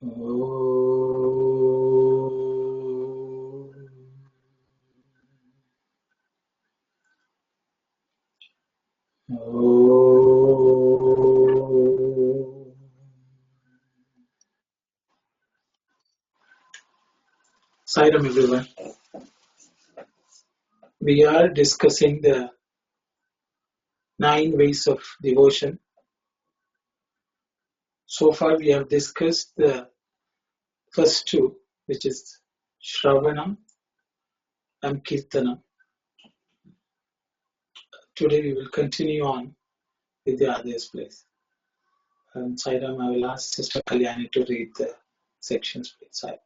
Sairam everyone. We are discussing the 9 ways of devotion. So far we have discussed the first 2, which is Shravanam and Kirtanam. Today we will continue on with the others, please. Sairam, I will ask Sister Kalyani to read the sections, please. Sairam.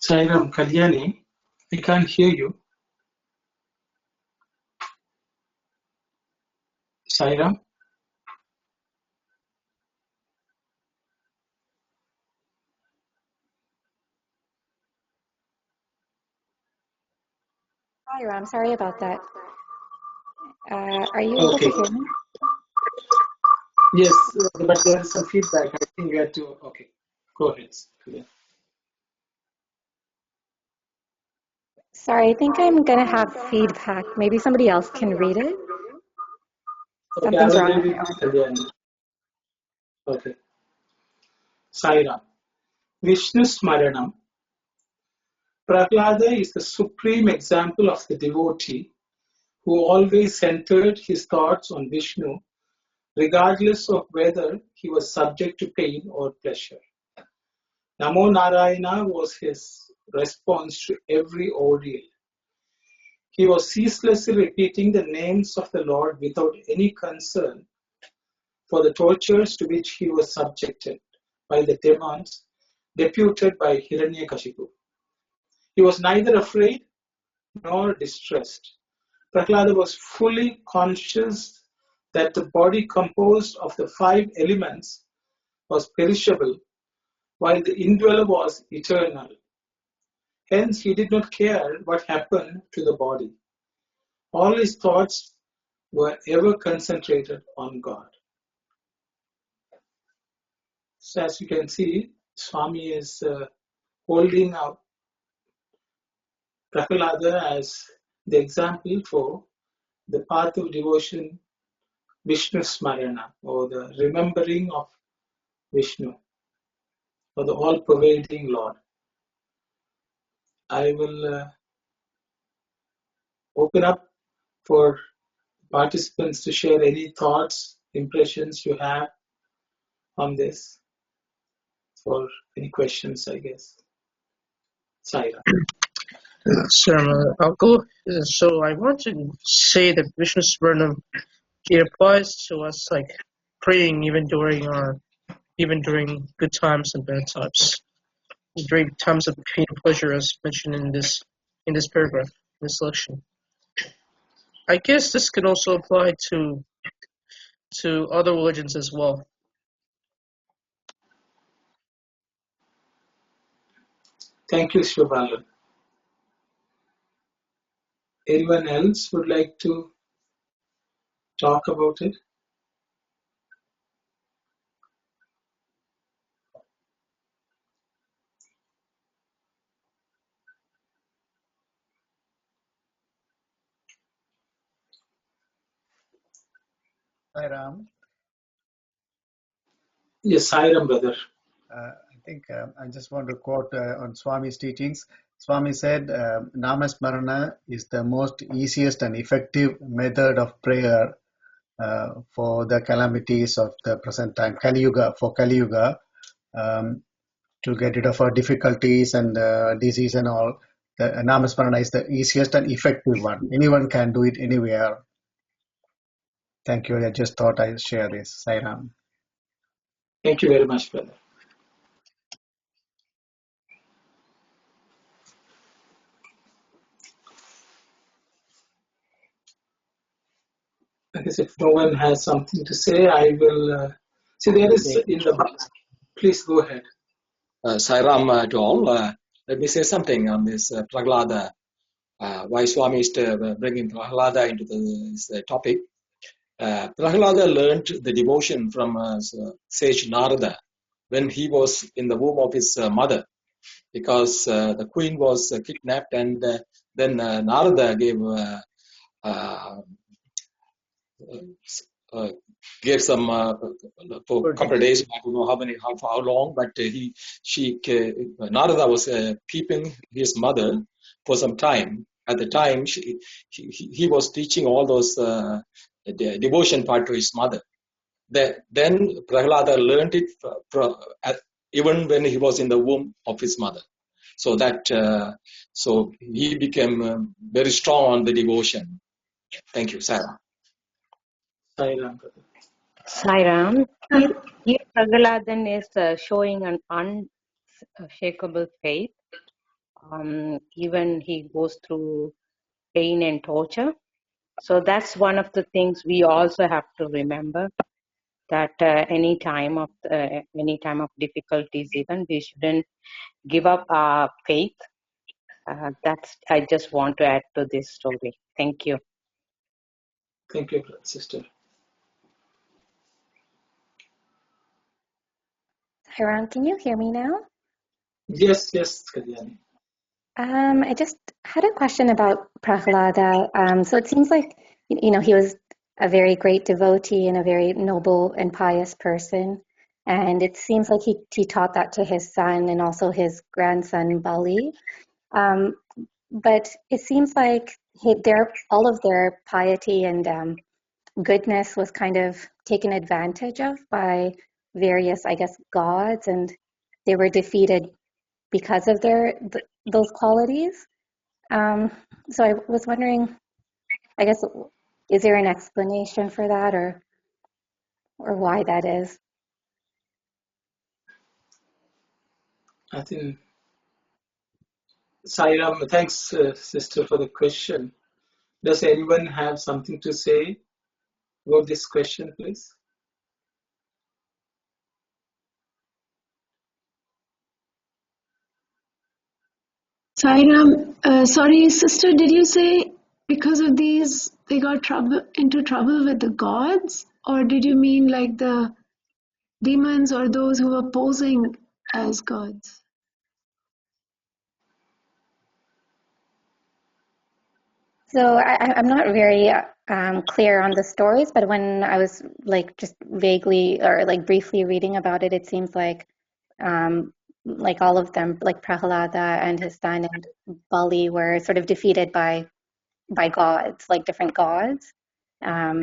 Sairam, Kalyani, I can't hear you. Sairam? Hi, Ram. Sorry about that. Are you able to hear me? Yes, but there is some feedback. I think you have to. Okay, go ahead. Yeah. Sorry, I think I'm going to have feedback. Maybe somebody else can read it. Okay, I Something's will wrong read with it my audio. again. Okay. Sairam. Vishnu Smaranam. Prahlada is the supreme example of the devotee who always centered his thoughts on Vishnu, regardless of whether he was subject to pain or pleasure. Namo Narayana was his response to every ordeal. He was ceaselessly repeating the names of the Lord without any concern for the tortures to which he was subjected by the demons deputed by Hiranyakashipu. He was neither afraid nor distressed. Prahlada was fully conscious that the body composed of the 5 elements was perishable, while the indweller was eternal. Hence, he did not care what happened to the body. All his thoughts were ever concentrated on God. So as you can see, Swami is holding up Prahlada as the example for the path of devotion, Vishnu Smarana, or the remembering of Vishnu, or the all-pervading Lord. I will open up for participants to share any thoughts, impressions you have on this, or any questions, I guess. Saira. So I'll go. So I want to say that Vishnu Smaranam, it applies to us like praying even during good times and bad times, during times of pain and pleasure, as mentioned in this paragraph, in this section. I guess this can also apply to other religions as well. Thank you, Shubhalan. Anyone else would like to talk about it? Hi Ram. Yes, Sairam, brother. I think I just want to quote on Swami's teachings. Swami said, Namasmarana is the most easiest and effective method of prayer for the calamities of the present time, Kali Yuga, for Kali Yuga, to get rid of our difficulties and disease and all. The Namasmarana is the easiest and effective one. Anyone can do it anywhere. Thank you. I just thought I'd share this. Sairam. Thank you very much, brother. I guess if no one has something to say, I will. See, there is in the. Please go ahead. Sairam to all. Let me say something on this Prahlada. Why Swami is bringing Prahlada into this topic. Prahlada learned the devotion from sage Narada when he was in the womb of his mother, because the queen was kidnapped, and then Narada gave some for a couple of days. I don't know how long, but Narada was keeping his mother for some time. At the time, he was teaching all those devotion part to his mother. Then Prahlada learned it even when he was in the womb of his mother. So that so he became very strong on the devotion. Thank you, Sarah. Sairam, brother. Sairam, here Pragaladan is showing an unshakable faith. Even he goes through pain and torture. So that's one of the things we also have to remember, that any time of difficulties, even we shouldn't give up our faith. That's I just want to add to this story. Thank you. Thank you, sister. Hiram, can you hear me now? Yes, Kalyani. I just had a question about Prahlada. So it seems like, he was a very great devotee and a very noble and pious person. And it seems like he taught that to his son and also his grandson, Bali. But it seems like all of their piety and goodness was kind of taken advantage of by various, I guess, gods, and they were defeated because of those qualities. So I was wondering, I guess, is there an explanation for that, or why that is? I think Sairam, thanks, sister, for the question. Does anyone have something to say about this question, please? Sairam, sorry, sister, did you say because of these they got into trouble with the gods, or did you mean like the demons or those who were posing as gods? So I'm not very clear on the stories, but when I was just vaguely or briefly reading about it, it seems like all of them, like Prahlada and his son and Bali, were sort of defeated by gods, like different gods. I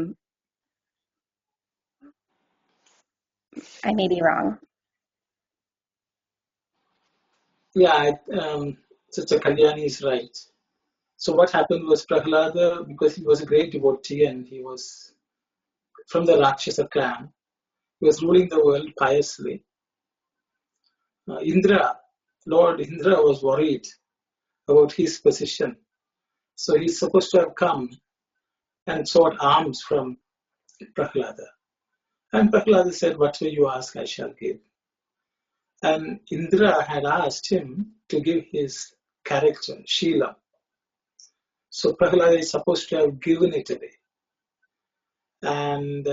may be wrong. Yeah, Sister Kalyani is right. So what happened was Prahlada, because he was a great devotee and he was from the Rakshasa clan, he was ruling the world piously. Lord Indra was worried about his position. So he's supposed to have come and sought alms from Prahlada. And Prahlada said, whatever you ask, I shall give. And Indra had asked him to give his character, Sheela. So Prahlada is supposed to have given it away. And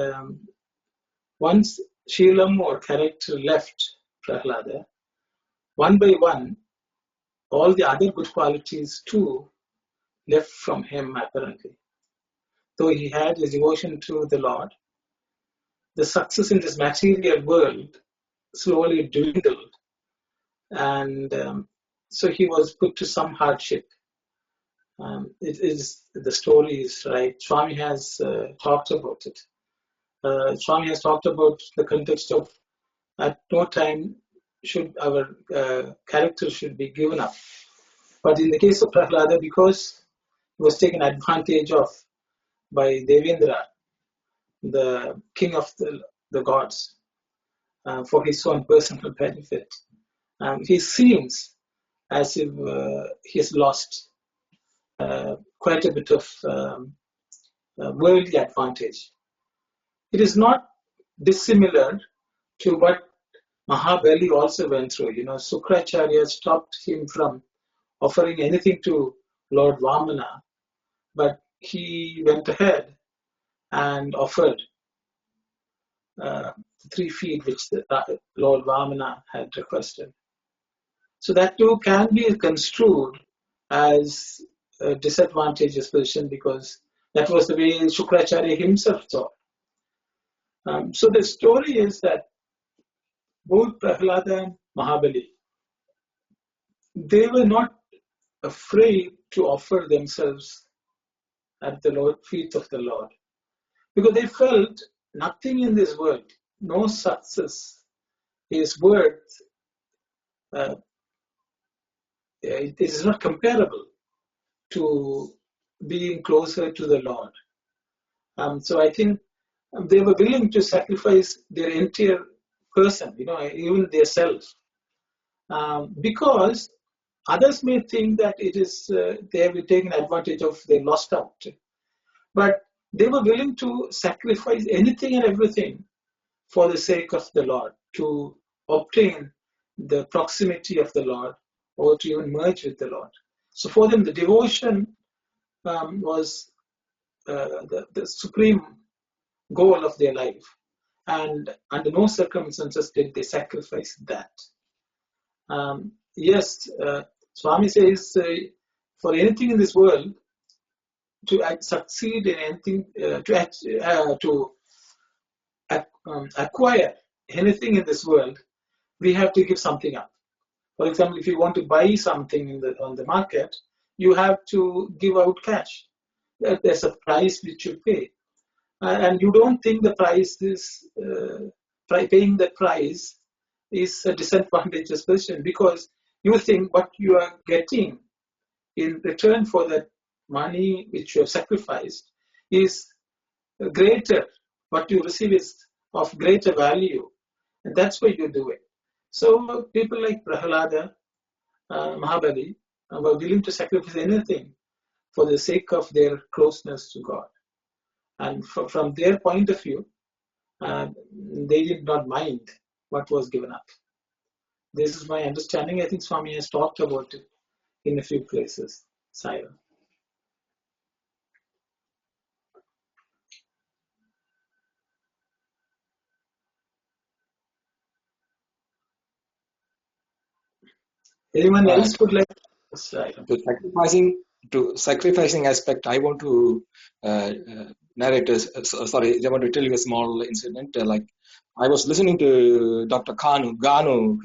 once Sheelam or character left Prahlada, one by one, all the other good qualities too left from him apparently. Though he had his devotion to the Lord, the success in this material world slowly dwindled, and so he was put to some hardship. It is the story is right. Swami has talked about it. Swami has talked about the context of at no time should our character should be given up. But in the case of Prahlada, because he was taken advantage of by Devendra, the king of the gods, for his own personal benefit, he seems as if he has lost quite a bit of worldly advantage. It is not dissimilar to what Mahabali also went through. Sukracharya stopped him from offering anything to Lord Vamana, but he went ahead and offered 3 feet which the Lord Vamana had requested. So that too can be construed as a disadvantageous position because that was the way Shukracharya himself thought. So the story is that both Prahlada and Mahabali, they were not afraid to offer themselves at the feet of the Lord because they felt nothing in this world, no success is worth, it is not comparable to being closer to the Lord. So I think they were willing to sacrifice their entire person, even their self, because others may think that it is they have been taken advantage of, they lost out. But they were willing to sacrifice anything and everything for the sake of the Lord, to obtain the proximity of the Lord or to even merge with the Lord. So for them, the devotion was the supreme goal of their life. And under no circumstances did they sacrifice that. Yes, Swami says for anything in this world, to succeed in anything, to acquire anything in this world, we have to give something up. For example, if you want to buy something on the market, you have to give out cash. There's a price which you pay. And you don't think the price is, paying the price is a disadvantageous position because you think what you are getting in return for that money which you have sacrificed is greater. What you receive is of greater value. And that's why you do it. So people like Prahlada, Mahabali were willing to sacrifice anything for the sake of their closeness to God. And from their point of view, they did not mind what was given up. This is my understanding. I think Swami has talked about it in a few places. Saira. Anyone else would like to say? To sacrificing aspect, I want to narrate. I want to tell you a small incident. Like I was listening to Dr. Ganu.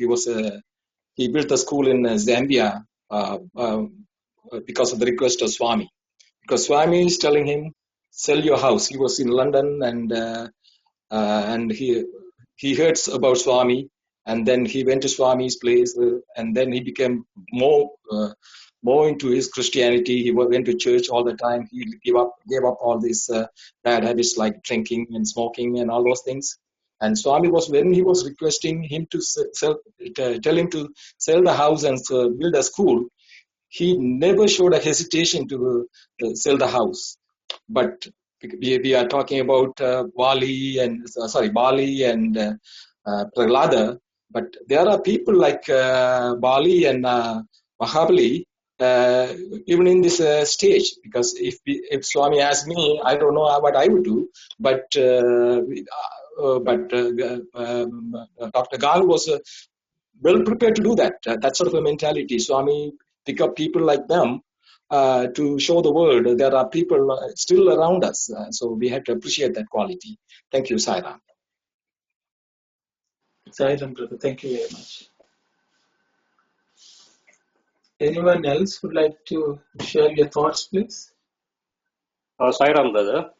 He built a school in Zambia because of the request of Swami. Because Swami is telling him, sell your house. He was in London and he heard about Swami, and then he went to Swami's place, and then he became more into his Christianity. He went to church all the time. He gave up all these bad habits like drinking and smoking and all those things. And Swami when he was requesting him to tell him to sell the house and build a school, he never showed a hesitation to sell the house. But we are talking about Bali and Prahlada, but there are people like Bali and Mahabali even in this stage, because if Swami asked me, I don't know what I would do, but Dr. Gal was well prepared to do that. That sort of a mentality. Swami pick up people like them to show the world there are people still around us. So we have to appreciate that quality. Thank you, Saira. Sairam, brother. Thank you very much. Anyone else would like to share your thoughts, please? Sai Ram, brother.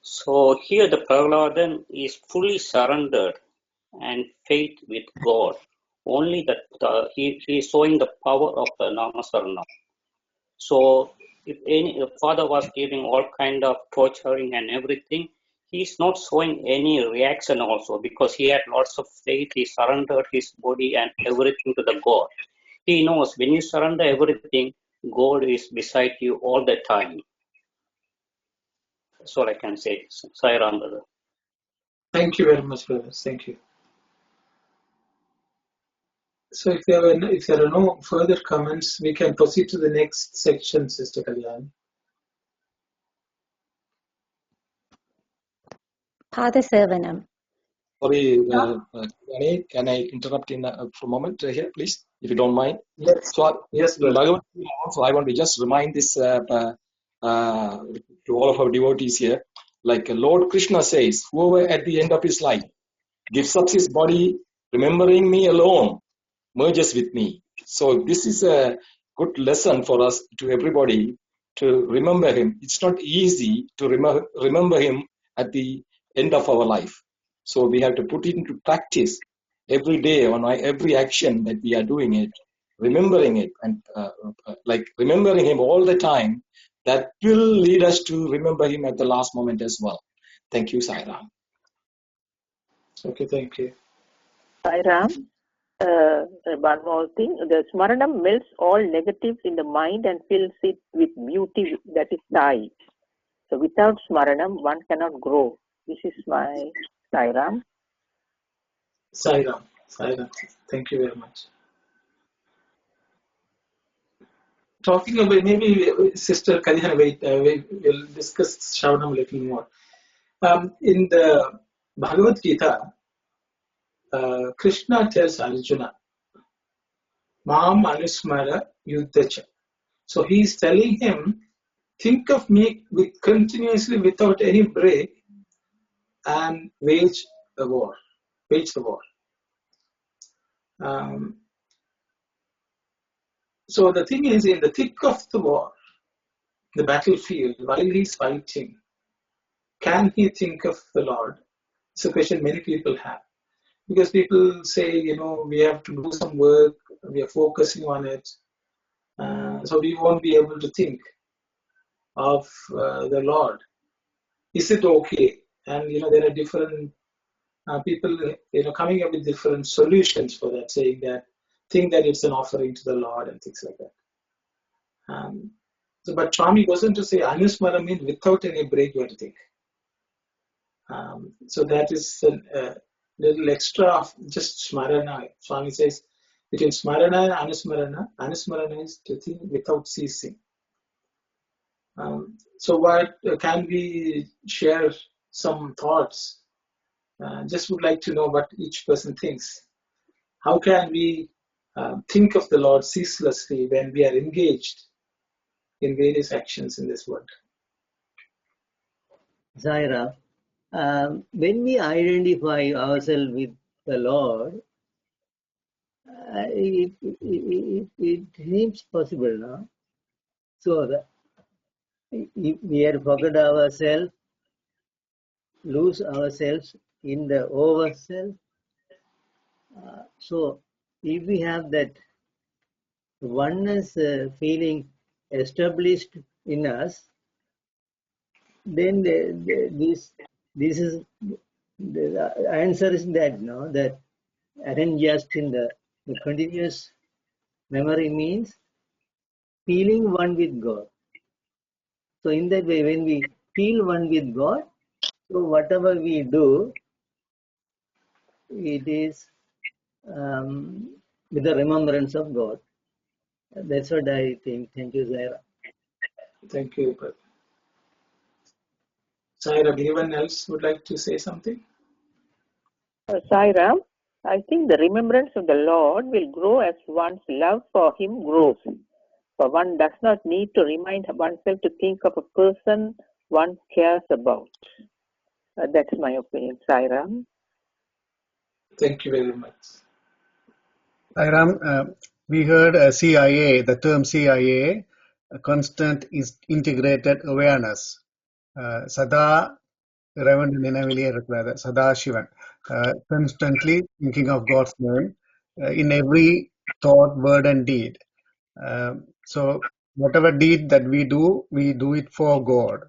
So here the Prahladan is fully surrendered and faith with God. Only that he is showing the power of the Namasarana. So if the father was giving all kind of torturing and everything, he's not showing any reaction also because he had lots of faith. He surrendered his body and everything to the God. He knows when you surrender everything, God is beside you all the time. That's all I can say. Sai Ram, brother. Thank you very much, brothers. Thank you. So if there are no further comments, we can proceed to the next section, Sister Kalyan. Padasevanam. Sorry, can I interrupt for a moment here, please, if you don't mind? Yes, So, yes, brother. Bhagavan, also, I want to just remind this to all of our devotees here. Like Lord Krishna says, whoever at the end of his life gives up his body, remembering me alone, merges with me. So this is a good lesson for us, to everybody, to remember him. It's not easy to remember him at the end of our life. So we have to put it into practice every day on every action that we are doing it, remembering it, and like remembering him all the time. That will lead us to remember him at the last moment as well. Thank you, Saira. Okay, thank you. Sai Ram, one more thing. The Smaranam melts all negatives in the mind and fills it with beauty, that is Sai. So without Smaranam, one cannot grow. This is my Sai Ram. Sairam. Thank you very much. Talking about, maybe Sister Kalyan, we'll discuss Shravanam a little more. In the Bhagavad Gita, Krishna tells Arjuna, Mam Anusmara Yuddhacha. So he's telling him, think of me continuously without any break and wage the war. So the thing is, in the thick of the war, the battlefield, while he's fighting, can he think of the Lord? It's a question many people have. Because people say, we have to do some work, we are focusing on it, so we won't be able to think of the Lord. Is it okay? And there are different people, coming up with different solutions for that, saying that, think that it's an offering to the Lord and things like that. But Swami goes on to say, Anusmara means without any break you have to think. So that is a little extra of just Smarana. Swami says, between Smarana and Anusmarana is to think without ceasing. So what can we share some thoughts? Just would like to know what each person thinks. How can we think of the Lord ceaselessly when we are engaged in various actions in this world? Zaira, when we identify ourselves with the Lord, it seems possible now. So if we had forgot ourselves, lose ourselves in the overself. So if we have that oneness feeling established in us, then this is the answer is that that aren't just in the continuous memory means feeling one with God. So in that way, when we feel one with God, so whatever we do, it is with the remembrance of God. That's what I think. Thank you, Zaira. Thank you, brother. Zaira, anyone else would like to say something? Sai Ram, I think the remembrance of the Lord will grow as one's love for Him grows. For one does not need to remind oneself to think of a person one cares about. That's my opinion, Sai Ram. Thank you very much. Sairam, we heard CIA, the term CIA, constant is integrated awareness. Sada Reverend Ninaviliya Rukrada, Sada Shivan, constantly thinking of God's name in every thought, word, and deed. So, whatever deed that we do it for God.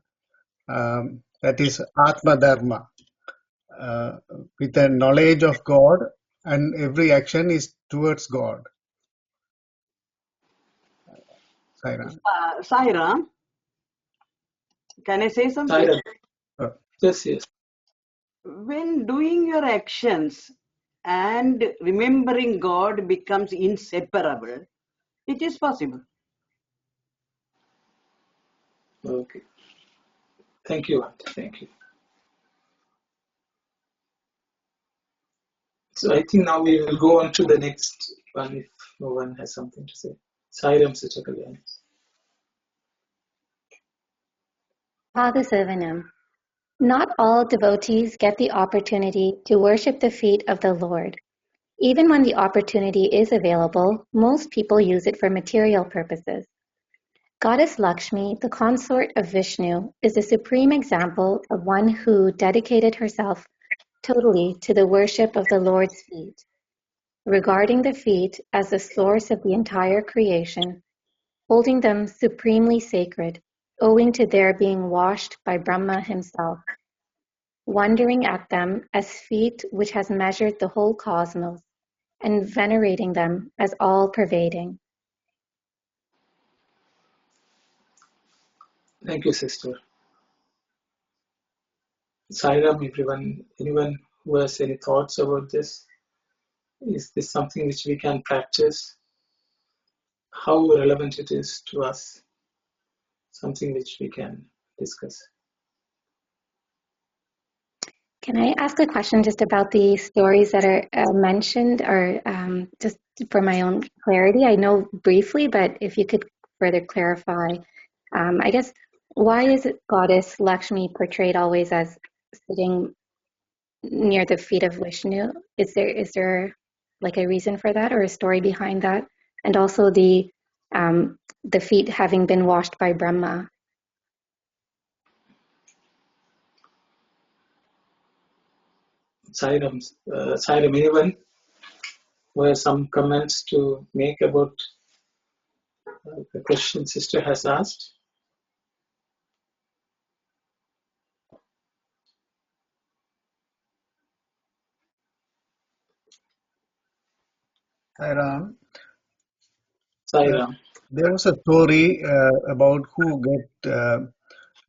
That is Atma Dharma. With a knowledge of God, and every action is towards God. Sairam. Sairam, can I say something? Sairam. Uh, Yes. When doing your actions and remembering God becomes inseparable, it is possible. Okay. Thank you, Auntie. Thank you. So I think now we will go on to the next one if no one has something to say. Sairam Sichakalyan. Bhagavan. Not all devotees get the opportunity to worship the feet of the Lord. Even when the opportunity is available, most people use it for material purposes. Goddess Lakshmi, the consort of Vishnu, is a supreme example of one who dedicated herself totally to the worship of the Lord's feet. Regarding the feet as the source of the entire creation, holding them supremely sacred, owing to their being washed by Brahma himself, wondering at them as feet which has measured the whole cosmos, and venerating them as all-pervading. Thank you, sister. Sairam, anyone who has any thoughts about this? Is this something which we can practice? How relevant it is to us? Something which we can discuss. Can I ask a question just about the stories that are mentioned, or just for my own clarity? I know briefly, but if you could further clarify, I guess, why is it Goddess Lakshmi portrayed always as sitting near the feet of Vishnu? Is there like a reason for that, or a story behind that? And also the feet having been washed by Brahma. Sairam, anyone who has some comments to make about the question sister has asked? Sairam. Sairam. There was a story about who get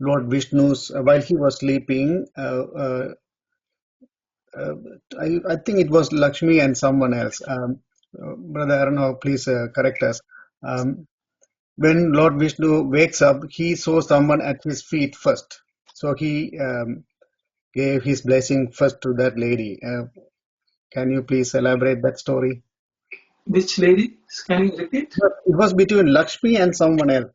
Lord Vishnu's while he was sleeping. I think it was Lakshmi and someone else. Brother, I don't know. Please correct us. When Lord Vishnu wakes up, he saw someone at his feet first. So he gave his blessing first to that lady. Can you please elaborate that story? Which lady? Can you repeat? It was between Lakshmi and someone else.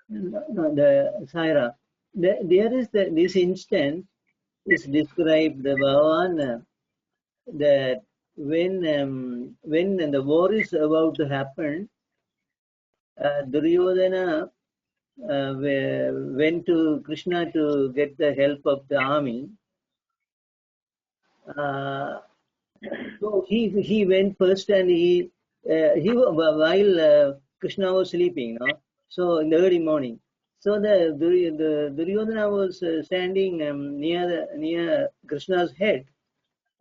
No, the Saira. There is this instance is described the Bhagavan that when the war is about to happen, Duryodhana went to Krishna to get the help of the army. So he went first, and he while Krishna was sleeping, so in the early morning. So the Duryodhana was standing near Krishna's head.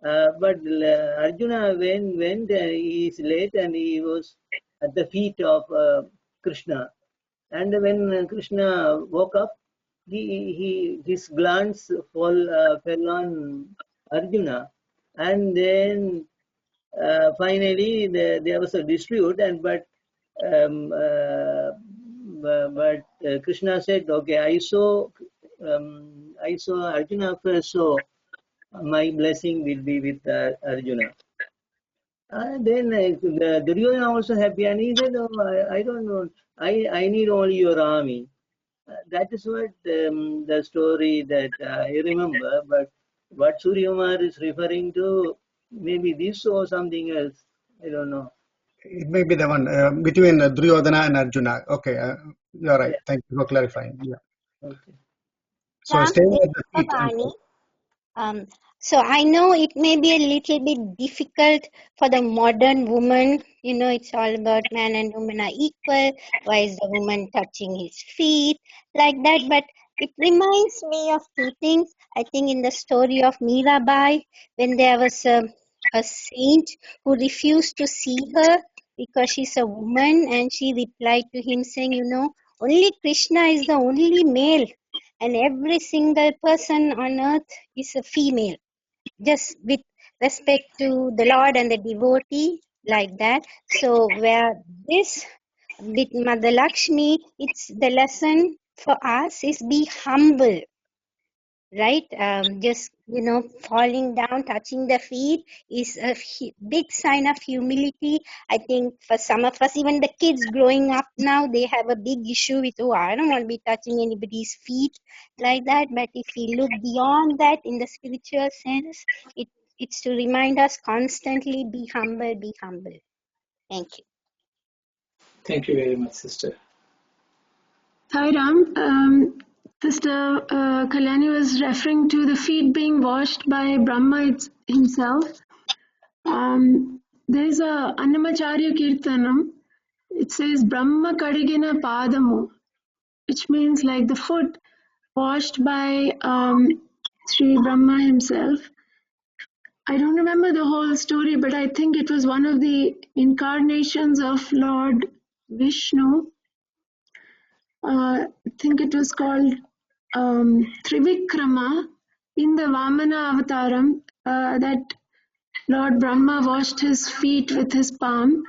But Arjuna went he is late, and he was at the feet of Krishna. And when Krishna woke up, his glance fell on Arjuna, and then finally there was a dispute, and but Krishna said, "Okay, I saw Arjuna first, so my blessing will be with Arjuna." Then the Duryodhana also happy, and he said, "Oh, I don't know. I need only your army." That is what the story that I remember. But what Surya Kumar is referring to, maybe this or something else. I don't know. It may be the one between Duryodhana and Arjuna. Okay, you're right. Yeah. Thank you for clarifying. Yeah. Okay. So Ram, staying this at the is feet. Bhavani. So I know it may be a little bit difficult for the modern woman. It's all about man and woman are equal. Why is the woman touching his feet like that? But it reminds me of two things. I think in the story of Mirabai, when there was a saint who refused to see her because she's a woman, and she replied to him saying, only Krishna is the only male, and every single person on earth is a female, just with respect to the Lord and the devotee, like that. So where this with Mother Lakshmi, it's the lesson for us is be humble, right? Just falling down, touching the feet is a big sign of humility. I think for some of us, even the kids growing up now, they have a big issue with, oh, I don't want to be touching anybody's feet like that. But if we look beyond that in the spiritual sense, it's to remind us constantly, be humble, be humble. Thank you. Thank you very much, sister. Sai Ram, Sister Kalyani was referring to the feet being washed by Brahma himself. There's a Annamacharya Kirtanam. It says Brahma Kadigina Padamu, which means like the foot washed by Sri Brahma himself. I don't remember the whole story, but I think it was one of the incarnations of Lord Vishnu. I think it was called Trivikrama in the Vamana Avataram, that Lord Brahma washed his feet with his palm.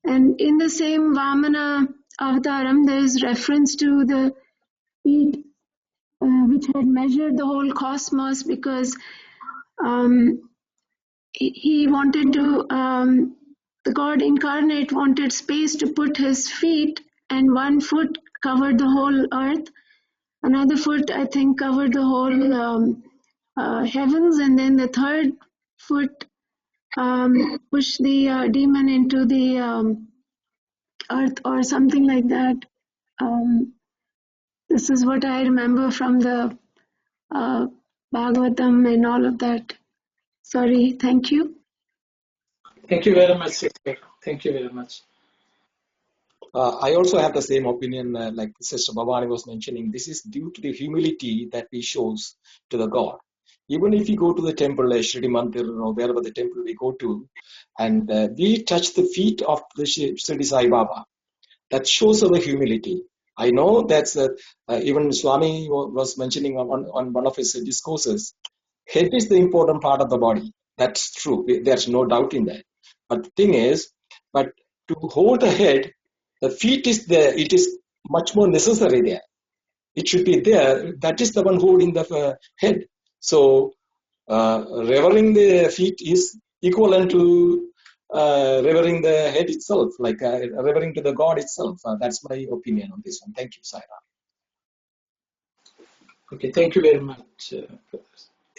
And in the same Vamana Avataram, there is reference to the feet which had measured the whole cosmos, because he wanted to, the God incarnate wanted space to put his feet, and one foot covered the whole earth. Another foot, I think, covered the whole heavens, and then the third foot pushed the demon into the earth or something like that. This is what I remember from the Bhagavatam and all of that. Sorry, thank you. Thank you very much, sister. Thank you very much. I also have the same opinion like Sister Bhavani was mentioning. This is due to the humility that we shows to the God. Even if we go to the temple, Shri Mandir or wherever the temple we go to, and we touch the feet of the Shri Sai Baba, that shows our humility. I know that's even Swami was mentioning on one of his discourses. Head is the important part of the body. That's true. There's no doubt in that. But the thing is, but to hold the head, the feet is there. It is much more necessary there. It should be there. That is the one holding the head. So revering the feet is equivalent to revering the head itself, like revering to the God itself. That's my opinion on this one. Thank you, Saira. Okay, thank you very much.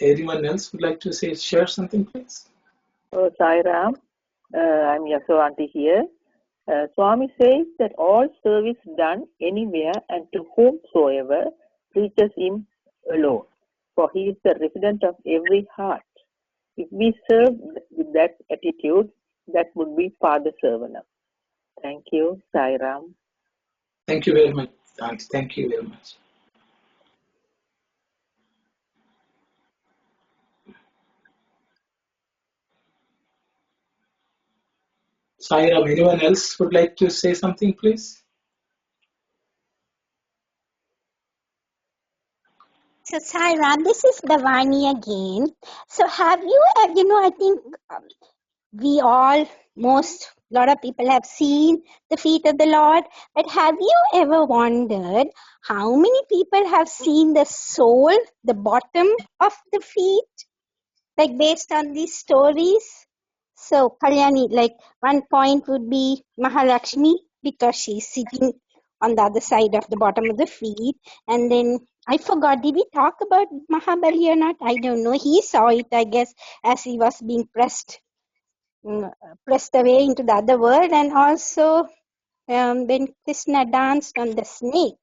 Anyone else would like to share something, please? Oh, Sai Ram, I'm Yasowanti here. Swami says that all service done anywhere and to whomsoever reaches him alone, for he is the resident of every heart. If we serve with that attitude, that would be Father Servanam. Thank you, Sai Ram. Thank you very much, Auntie. Thank you very much. Sai Ram, anyone else would like to say something, please? So, Saira, this is Davani again. So, have you, I think we all, lot of people have seen the feet of the Lord, but have you ever wondered how many people have seen the sole, the bottom of the feet, like based on these stories? So, Kalyani, like one point would be Mahalakshmi, because she's sitting on the other side of the bottom of the feet. And then I forgot, did we talk about Mahabali or not? I don't know. He saw it, I guess, as he was being pressed pressed away into the other world, and also when Krishna danced on the snake,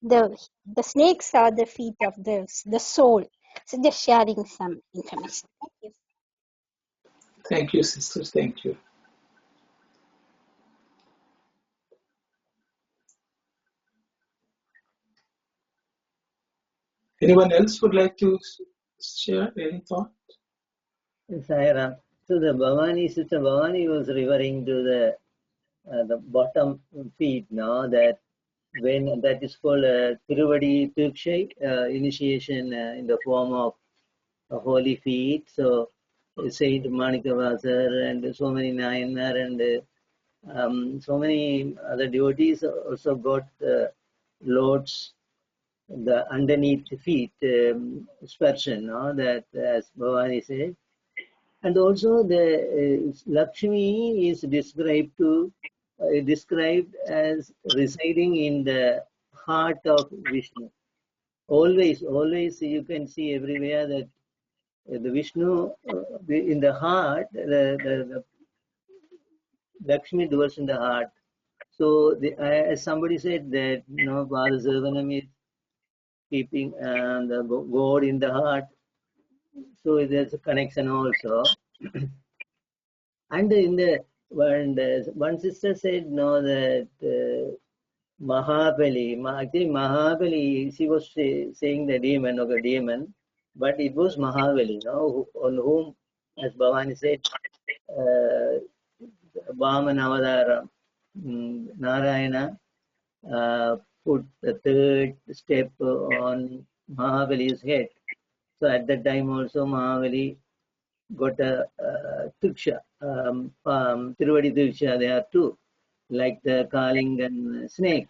the snakes are the feet of the soul. So just sharing some information. Thank you. Thank you, sisters. Thank you. Anyone else would like to share any thought? Sairam. So the Bhavani, Sister Bhavani was referring to the bottom feet, no? That when that is called Tiruvadi Tirkshay, initiation in the form of a holy feet. So Saint Manikavasar and so many Nayanar and so many other devotees also got Lord's the underneath feet sparshan, no? That as Bhavani said. And also the Lakshmi is described as residing in the heart of Vishnu. Always you can see everywhere that the Vishnu in the heart, the Lakshmi dwells in the heart. So as somebody said that, Vadasavanam is keeping the God in the heart. So there's a connection also. And in the one sister said no that Mahabali, actually Mahabali, she was saying the demon of a demon, but it was Mahabali, no, on whom, as Bhavani said, Vaman Avadara, Narayana put the third step on Mahabali's head. So at that time also Mahabali got a Tiksha, Tiruvadi Tiksha there too, like the Kaling and snake.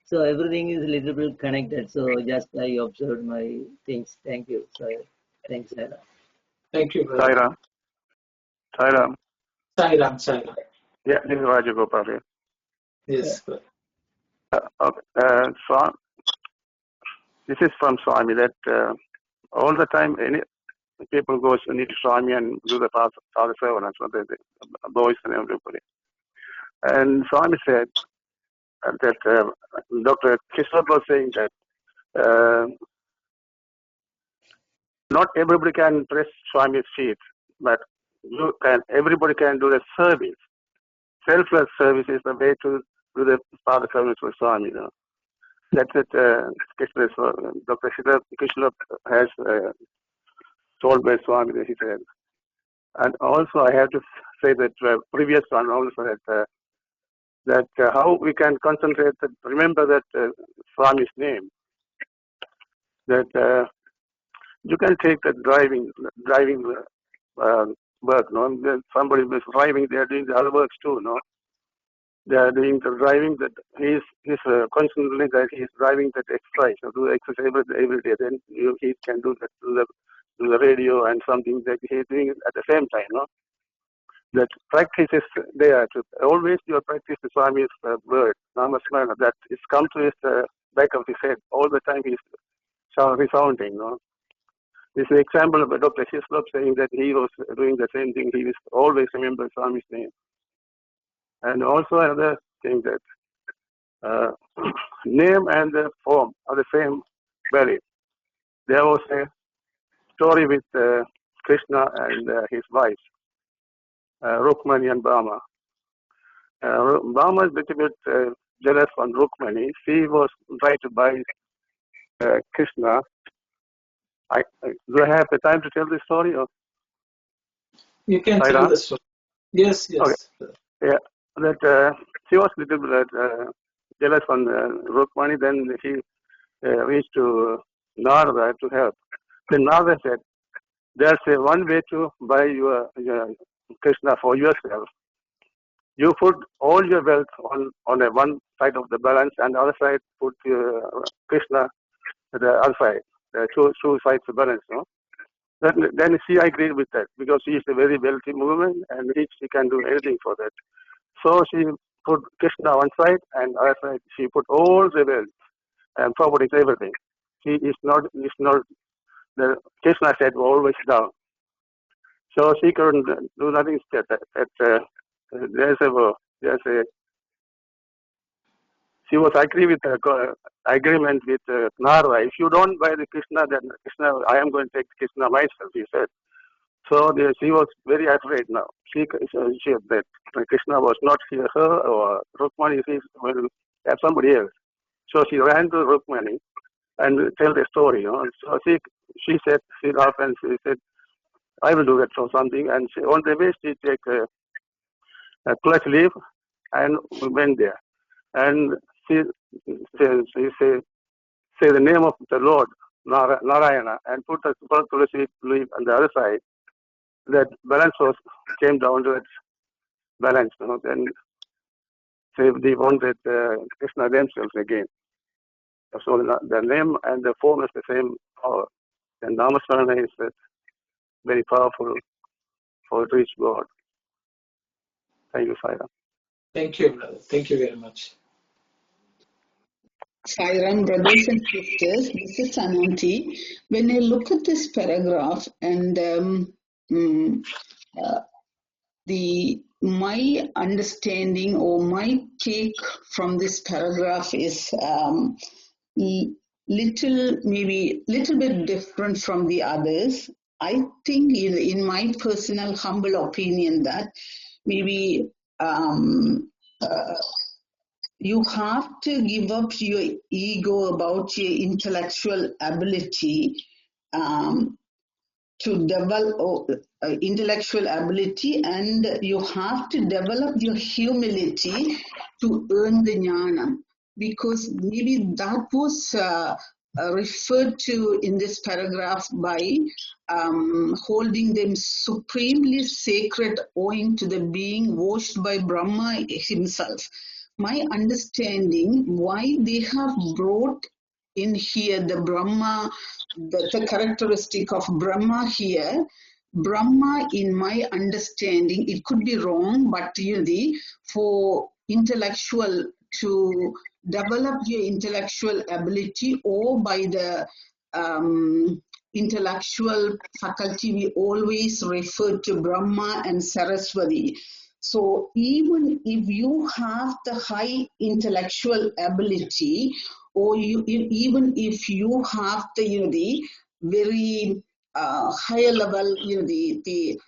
So everything is a little bit connected. So just I observed my things. Thank you. So thanks, Sarah. Thank you, brother. Sairam. Sairam. Yeah, this is Rajagopal here. Yes. Okay. So this is from Swami that all the time any people goes to need Swami and do the Father Seven, so the boys and everybody. And Swami said that Dr. Kishore was saying that not everybody can press Swami's feet, but everybody can do the service. Selfless service is the way to do the Father service for Swami. That's it. Dr. Kishore has told by Swami that he said. And also, I have to say that previous one also that how we can concentrate. Remember that Swami's name. That you can take the driving work. No, somebody is driving. They are doing the other works too. No, they are doing the driving. That he's constantly that he's driving that exercise. Do exercise every day. Then he can do that to the radio and something that he's doing at the same time. No. That practice is there to always your practice the Swami's word, Namasmana, that is come to his back of his head all the time. He's resounding. No, this is an example of Dr. Hislop saying that he was doing the same thing. He was always remember Swami's name. And also another thing that name and the form are the same very. There was a story with Krishna and his wife. Rukmani and Brahma. Brahma is a little bit jealous on Rukmani. She was trying to buy Krishna. Do I have the time to tell this story? Or? You can tell the story. Yes. Okay. Yeah, that she was a little bit jealous on Rukmani. Then she reached to Narada to help. Then Narada said, "There's one way to buy your Krishna for yourself. You put all your wealth on one side of the balance, and the other side put Krishna the other side. Two sides of balance, no? Then she agreed with that because she is a very wealthy woman and she can do anything for that. So she put Krishna one side and the other side she put all the wealth and properties, everything. She is not the Krishna said always down. So she couldn't do nothing. She was agree with agreement with Narada. If you don't buy the Krishna, then Krishna, I am going to take Krishna myself, he said. So she was very afraid now. She that Krishna was not her or Rukmani will have somebody else. So she ran to Rukmani and tell the story. So she said, she laughed and she said, I will do that for something. And on the way, she take a clutch leaf and went there. And she say the name of the Lord, Narayana, and put a tulsi leaf on the other side. That balance came down to its balance. Then they wanted Krishna themselves again. So the name and the form is the same power. And Namasmarana is very powerful for to reach God. Thank you, Sai Ram. Thank you, brother. Thank you very much. Sai Ram, brothers and sisters, this is Ananti. When I look at this paragraph and my understanding or my take from this paragraph is maybe little bit different from the others. I think in my personal humble opinion that maybe you have to give up your ego about your intellectual ability to develop intellectual ability, and you have to develop your humility to earn the jnana, because maybe that was referred to in this paragraph by holding them supremely sacred owing to the being washed by Brahma himself. My understanding why they have brought in here the Brahma, the characteristic of Brahma here. Brahma, in my understanding, it could be wrong, but for intellectual, to develop your intellectual ability, or by the intellectual faculty, we always refer to Brahma and Saraswati. So even if you have the high intellectual ability, or even if you have the very higher level, the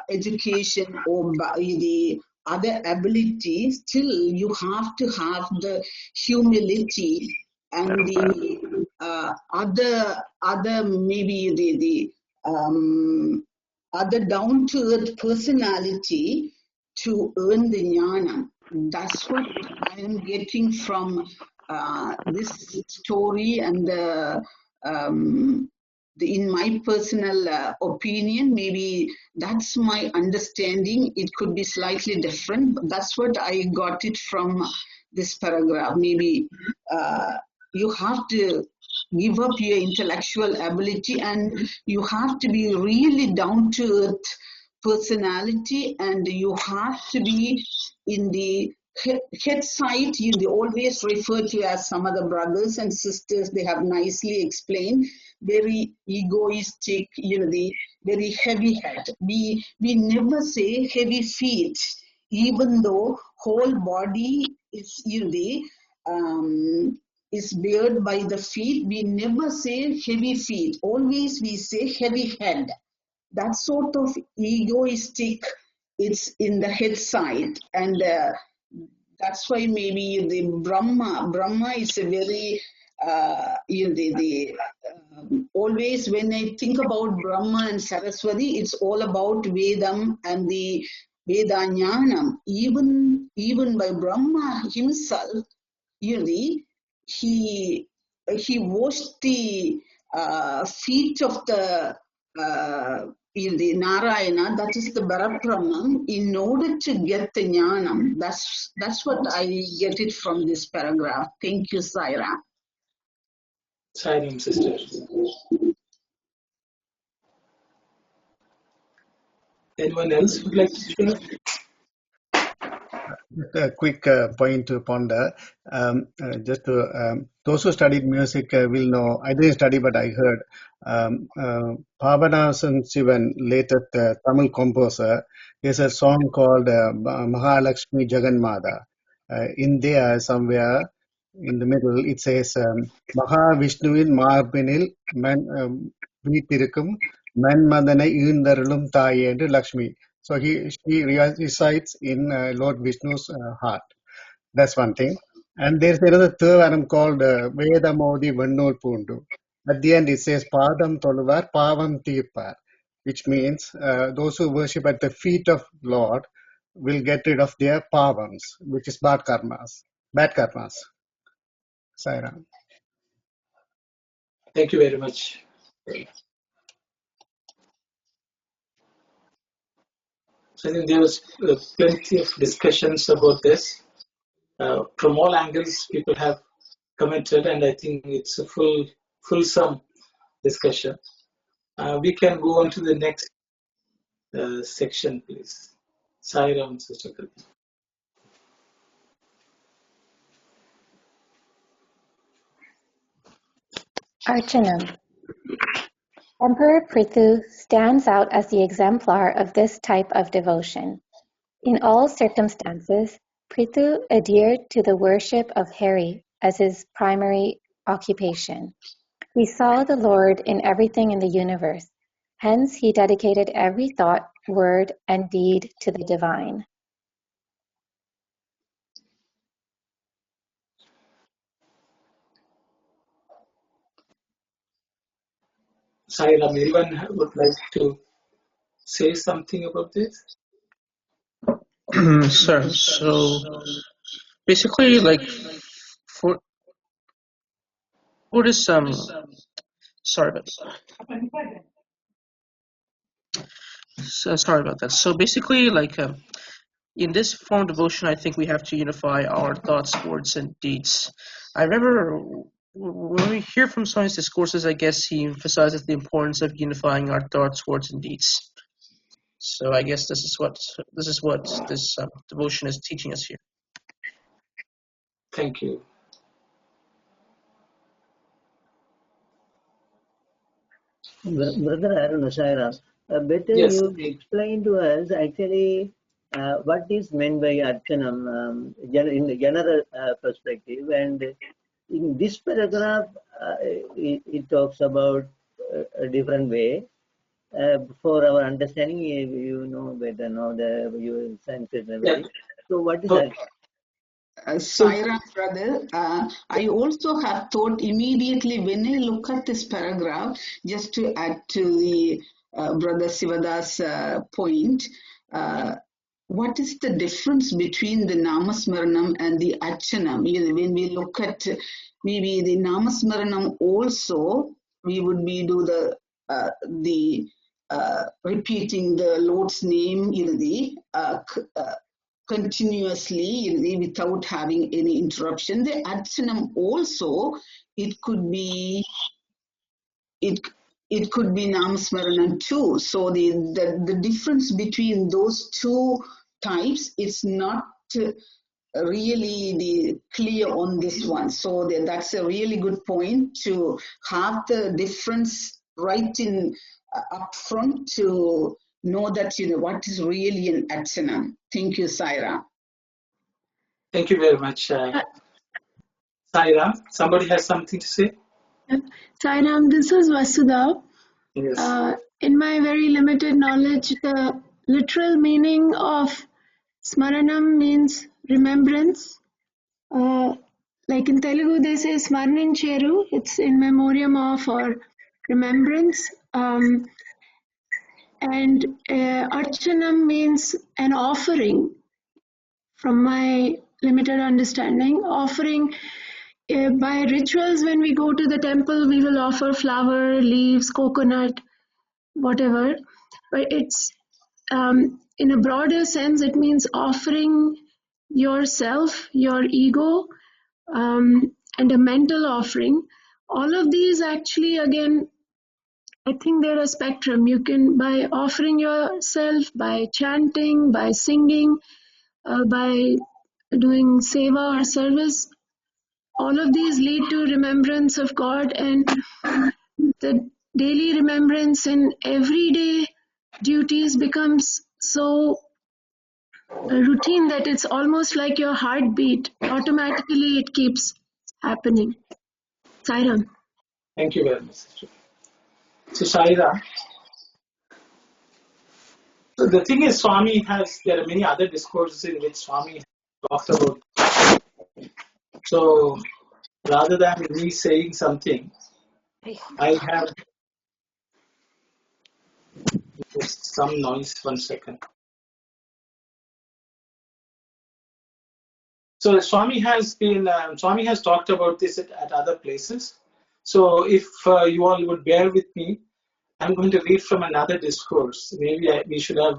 education or the other abilities, still you have to have the humility and the other maybe the other down-to-earth personality to earn the jnana. That's what I am getting from this story, and in my personal opinion, maybe that's my understanding. It could be slightly different, but that's what I got it from this paragraph. Maybe you have to give up your intellectual ability, and you have to be really down to earth personality, and you have to be in the head side. They always refer to as some of the brothers and sisters, they have nicely explained, very egoistic, the very heavy head. We never say heavy feet, even though whole body is is bared by the feet. We never say heavy feet, always we say heavy head. That sort of egoistic, it's in the head side, and that's why maybe the Brahma is a very always when I think about Brahma and Saraswati, it's all about Vedam and the Vedajnanam. Even by Brahma himself, he washed the feet of the Narayana, that is the Barabrahman, in order to get the Jnanam. That's what I get it from this paragraph. Thank you, Saira. Sai Ram, sister. Anyone else would like to share? A quick point to ponder. Those who studied music will know. I didn't study, but I heard. Pavanasan Sivan, later Tamil composer, is a song called Mahalakshmi Jaganmada. In there, somewhere in the middle, it says Mahavishnuவின் மார்பினில் வீட்டிருக்கும் மன்மதனை ஈந்தருளும் தாயே என்று Lakshmi. So she resides in Lord Vishnu's heart. That's one thing. And there's another Thevaram called Vedamodi Vannol Pundu. At the end it says Padam Toluvar Pavam Tirpar, which means those who worship at the feet of Lord will get rid of their pavams, which is bad karmas. Bad karmas. Sairam. Thank you very much. So I think there was plenty of discussions about this. From all angles, people have commented, and I think it's a fulsome discussion. We can go on to the next section, please. Sairam, Sister Kalpi. Archanam. Emperor Prithu stands out as the exemplar of this type of devotion. In all circumstances, Prithu adhered to the worship of Hari as his primary occupation. He saw the Lord in everything in the universe. Hence, he dedicated every thought, word, and deed to the divine. Sairam, anyone would like to say something about this? Sir, so basically, like for Buddhism, sorry about sorry about that. So basically, like in this form of devotion, I think we have to unify our thoughts, words, and deeds. I remember when we hear from Swami's discourses, I guess he emphasizes the importance of unifying our thoughts, words, and deeds. So I guess this is what this devotion is teaching us here. Thank you. Brother Arun Saira, better Yes. you explain to us actually what is meant by Archanam in the general perspective, and in this paragraph it talks about a different way. For our understanding, you know better now you sense it and everything. So what is that? Saira, brother, I also have thought immediately when I look at this paragraph, just to add to the brother Sivada's point, what is the difference between the Namasmaranam and the Achanam? When we look at maybe the Namasmaranam also, we would be do the repeating the Lord's name, continuously without having any interruption. The Archanam also, it could be Namasmaranam too. So the difference between those two types is not really clear on this one. So that's a really good point to have the difference right in up front to know that what is really an Archanam. Thank you, Saira. Thank you very much. Sairam, somebody has something to say? Sairam, this is Vasudha. Yes. In my very limited knowledge, the literal meaning of Smaranam means remembrance. Like in Telugu, they say Smarnin Cheru, it's in memoriam of or remembrance. And Archanam means an offering, from my limited understanding. Offering by rituals, when we go to the temple, we will offer flower, leaves, coconut, whatever. But it's in a broader sense, it means offering yourself, your ego, and a mental offering. All of these actually, again, I think they're a spectrum. You can, by offering yourself, by chanting, by singing, by doing seva or service, all of these lead to remembrance of God, and the daily remembrance in everyday duties becomes so routine that it's almost like your heartbeat. Automatically, it keeps happening. Sairam. Thank you very much, sister. So, Shaira, so the thing is, there are many other discourses in which Swami talks about. So, rather than me saying something, I have just some noise. 1 second. So Swami has talked about this at other places. So if you all would bear with me, I'm going to read from another discourse. Maybe we should have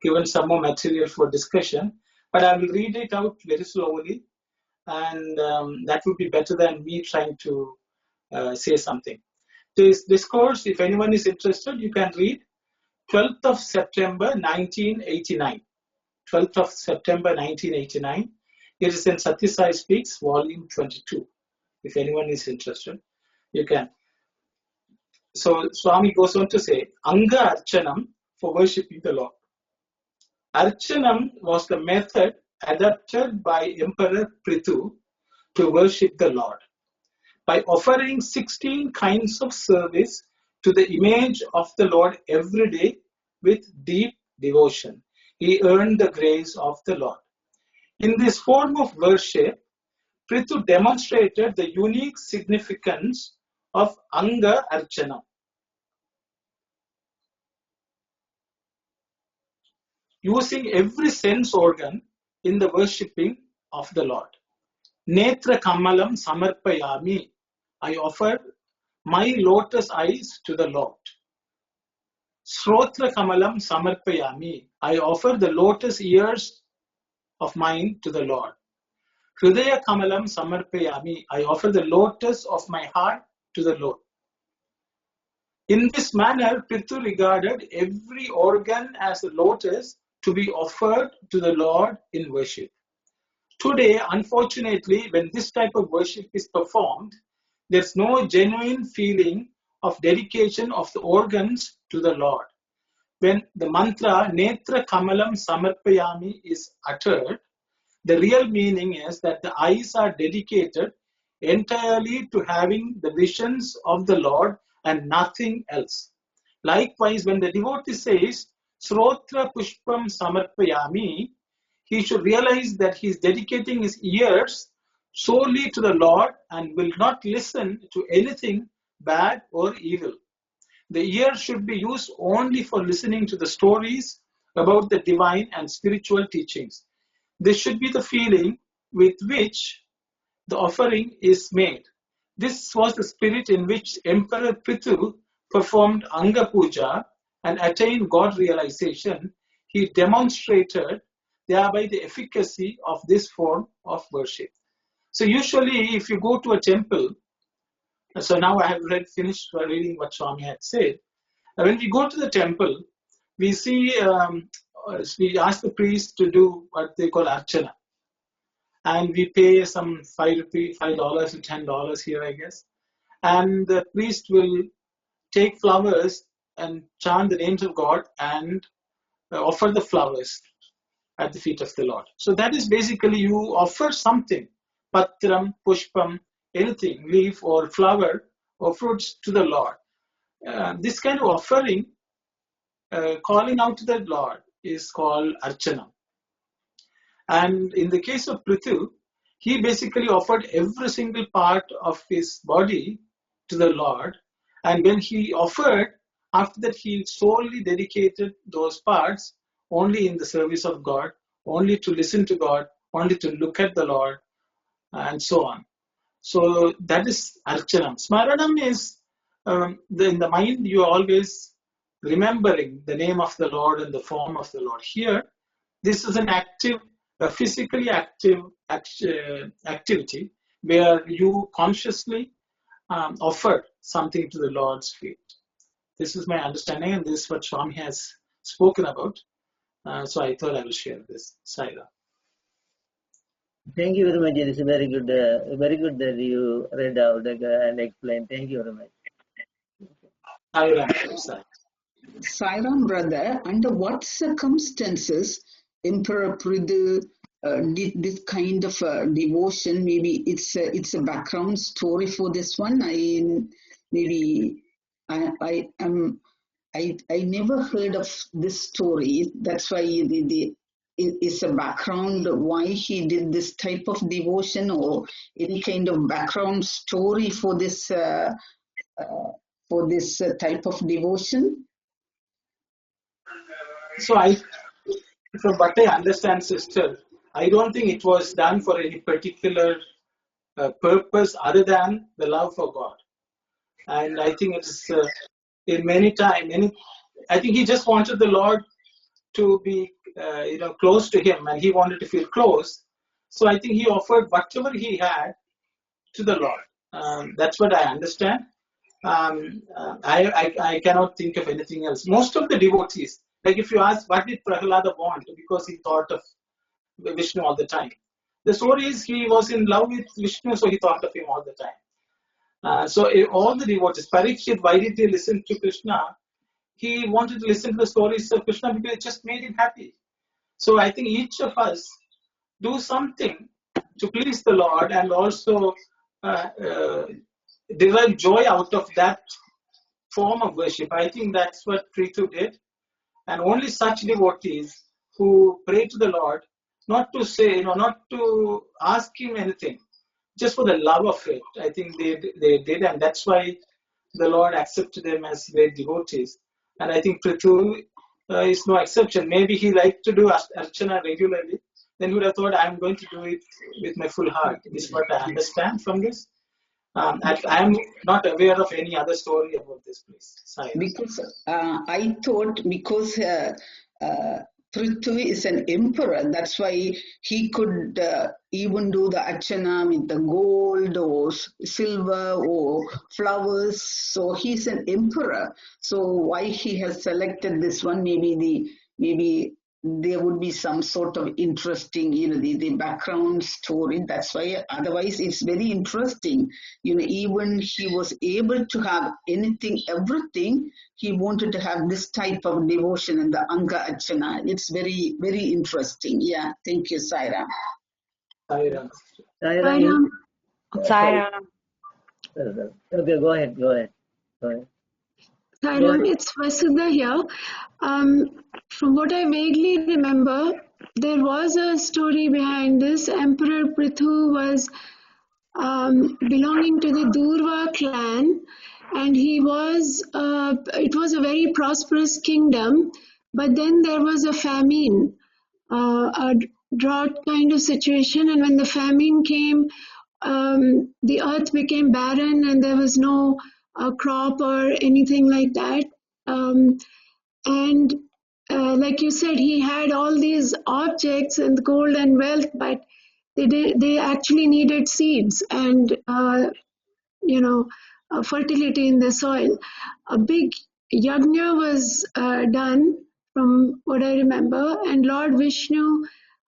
given some more material for discussion, but I will read it out very slowly, and that would be better than me trying to say something. This discourse, if anyone is interested, you can read 12th of September 1989. 12th of September 1989. It is in Sathya Sai Speaks, volume 22. If anyone is interested, you can. So Swami goes on to say, Anga Archanam, for worshipping the Lord. Archanam was the method adopted by Emperor Prithu to worship the Lord. By offering 16 kinds of service to the image of the Lord every day with deep devotion, he earned the grace of the Lord. In this form of worship, Prithu demonstrated the unique significance of Anga Archana. Using every sense organ in the worshipping of the Lord. Netra Kamalam Samarpayami. I offer my lotus eyes to the Lord. Srotra Kamalam Samarpayami. I offer the lotus ears of mine to the Lord. Hridaya Kamalam Samarpayami. I offer the lotus of my heart to the Lord. In this manner, Prithu regarded every organ as a lotus to be offered to the Lord in worship. Today, unfortunately, when this type of worship is performed, there's no genuine feeling of dedication of the organs to the Lord. When the mantra Netra Kamalam Samarpayami is uttered, the real meaning is that the eyes are dedicated entirely to having the visions of the Lord and nothing else. Likewise, when the devotee says, Srotra Pushpam Samarpayami, he should realize that he is dedicating his ears solely to the Lord and will not listen to anything bad or evil. The ear should be used only for listening to the stories about the divine and spiritual teachings. This should be the feeling with which the offering is made. This was the spirit in which Emperor Prithu performed Anga Puja and attained God realization. He demonstrated thereby the efficacy of this form of worship. So usually if you go to a temple, so now I have finished reading what Swami had said. When we go to the temple, we see, we ask the priest to do what they call archana. And we pay some $5 to $10 here, I guess. And the priest will take flowers and chant the names of God and offer the flowers at the feet of the Lord. So that is basically you offer something, patram, pushpam, anything, leaf or flower or fruits to the Lord. This kind of offering, calling out to the Lord, is called archana. And in the case of Prithu, he basically offered every single part of his body to the Lord. And when he offered, after that he solely dedicated those parts only in the service of God, only to listen to God, only to look at the Lord, and so on. So that is Archanam. Smaranam is in the mind you are always remembering the name of the Lord and the form of the Lord. Here, this is an active, physically active activity where you consciously offer something to the Lord's feet. This is my understanding, and this is what Swami has spoken about. So I thought I will share this. Saira. Thank you very much. It is very good that you read out and explained. Thank you very much. Sairam brother, under what circumstances Emperor Prithu did this kind of devotion? Maybe it's a background story for this one. I never heard of this story. That's why it's a background why he did this type of devotion, or any kind of background story for this type of devotion. So from what I understand, sister, I don't think it was done for any particular purpose other than the love for God. And I think it's I think he just wanted the Lord to be, close to him, and he wanted to feel close. So I think he offered whatever he had to the Lord. That's what I understand. I cannot think of anything else. Most of the devotees, like if you ask what did Prahlada want, because he thought of Vishnu all the time. The story is he was in love with Vishnu, so he thought of him all the time. All the devotees, Parikshit, why did he listen to Krishna? He wanted to listen to the stories of Krishna because it just made him happy. So I think each of us do something to please the Lord and also derive joy out of that form of worship. I think that's what Prithu did. And only such devotees who pray to the Lord, not to say, not to ask him anything, just for the love of it. I think they did, and that's why the Lord accepted them as great devotees. And I think Prithu is no exception. Maybe he liked to do Archana regularly. Then he would have thought, I'm going to do it with my full heart. This is what I understand from this. I am not aware of any other story about this place. Sorry. Because I thought because Prithvi is an emperor, that's why he could even do the archana with the gold or silver or flowers. So he's an emperor. So why he has selected this one? Maybe there would be some sort of interesting, the background story. That's why. Otherwise, it's very interesting. Even he was able to have everything. He wanted to have this type of devotion in the Anga Archana. It's very, very interesting. Yeah. Thank you, Saira. Saira. Saira. Okay, go ahead. Sairam, it's Vasudha here. From what I vaguely remember, there was a story behind this. Emperor Prithu was belonging to the Durva clan, and it was a very prosperous kingdom, but then there was a famine, a drought kind of situation, and when the famine came, the earth became barren and there was no crop or anything like that. And like you said, he had all these objects and gold and wealth, but they actually needed seeds and fertility in the soil. A big yajna was done, from what I remember, and Lord Vishnu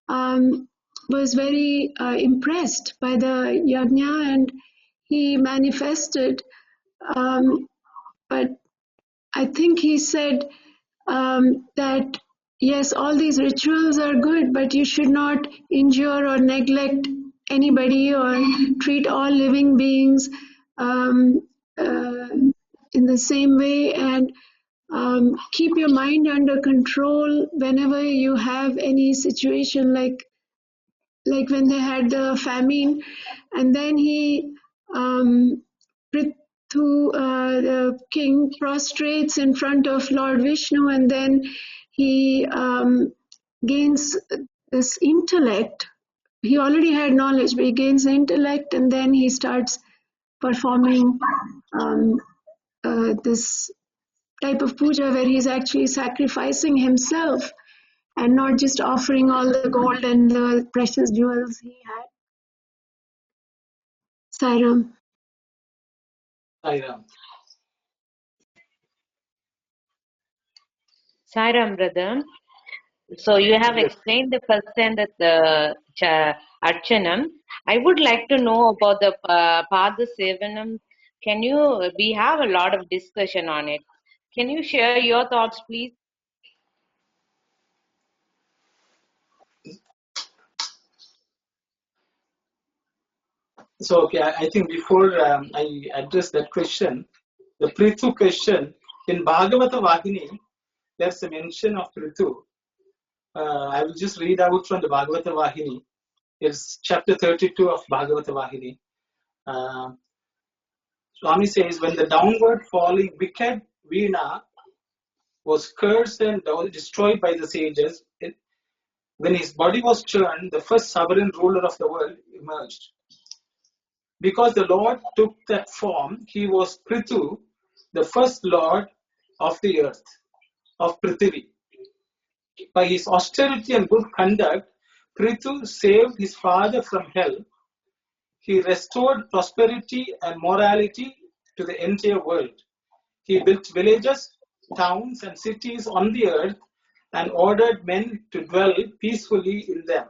was very impressed by the yajna, and he manifested. But I think he said that yes, all these rituals are good, but you should not injure or neglect anybody or treat all living beings in the same way, and keep your mind under control whenever you have any situation like when they had the famine. And then Prithu, the king, prostrates in front of Lord Vishnu, and then he gains this intellect. He already had knowledge, but he gains intellect, and then he starts performing this type of puja where he's actually sacrificing himself and not just offering all the gold and the precious jewels he had. Sairam. Sairam, brother. So you have Yes. explained the first and the Archanam. I would like to know about the Pada Sevanam. We have a lot of discussion on it. Can you share your thoughts, please? So, okay, I think before I address that question, the Prithu question, in Bhagavata Vahini, there's a mention of Prithu. I will just read out from the Bhagavata Vahini. It's chapter 32 of Bhagavata Vahini. Swami says, when the downward falling wicked Veena was cursed and destroyed by the sages, when his body was churned, the first sovereign ruler of the world emerged. Because the Lord took that form, he was Prithu, the first Lord of the earth, of Prithvi. By his austerity and good conduct, Prithu saved his father from hell. He restored prosperity and morality to the entire world. He built villages, towns, and cities on the earth and ordered men to dwell peacefully in them,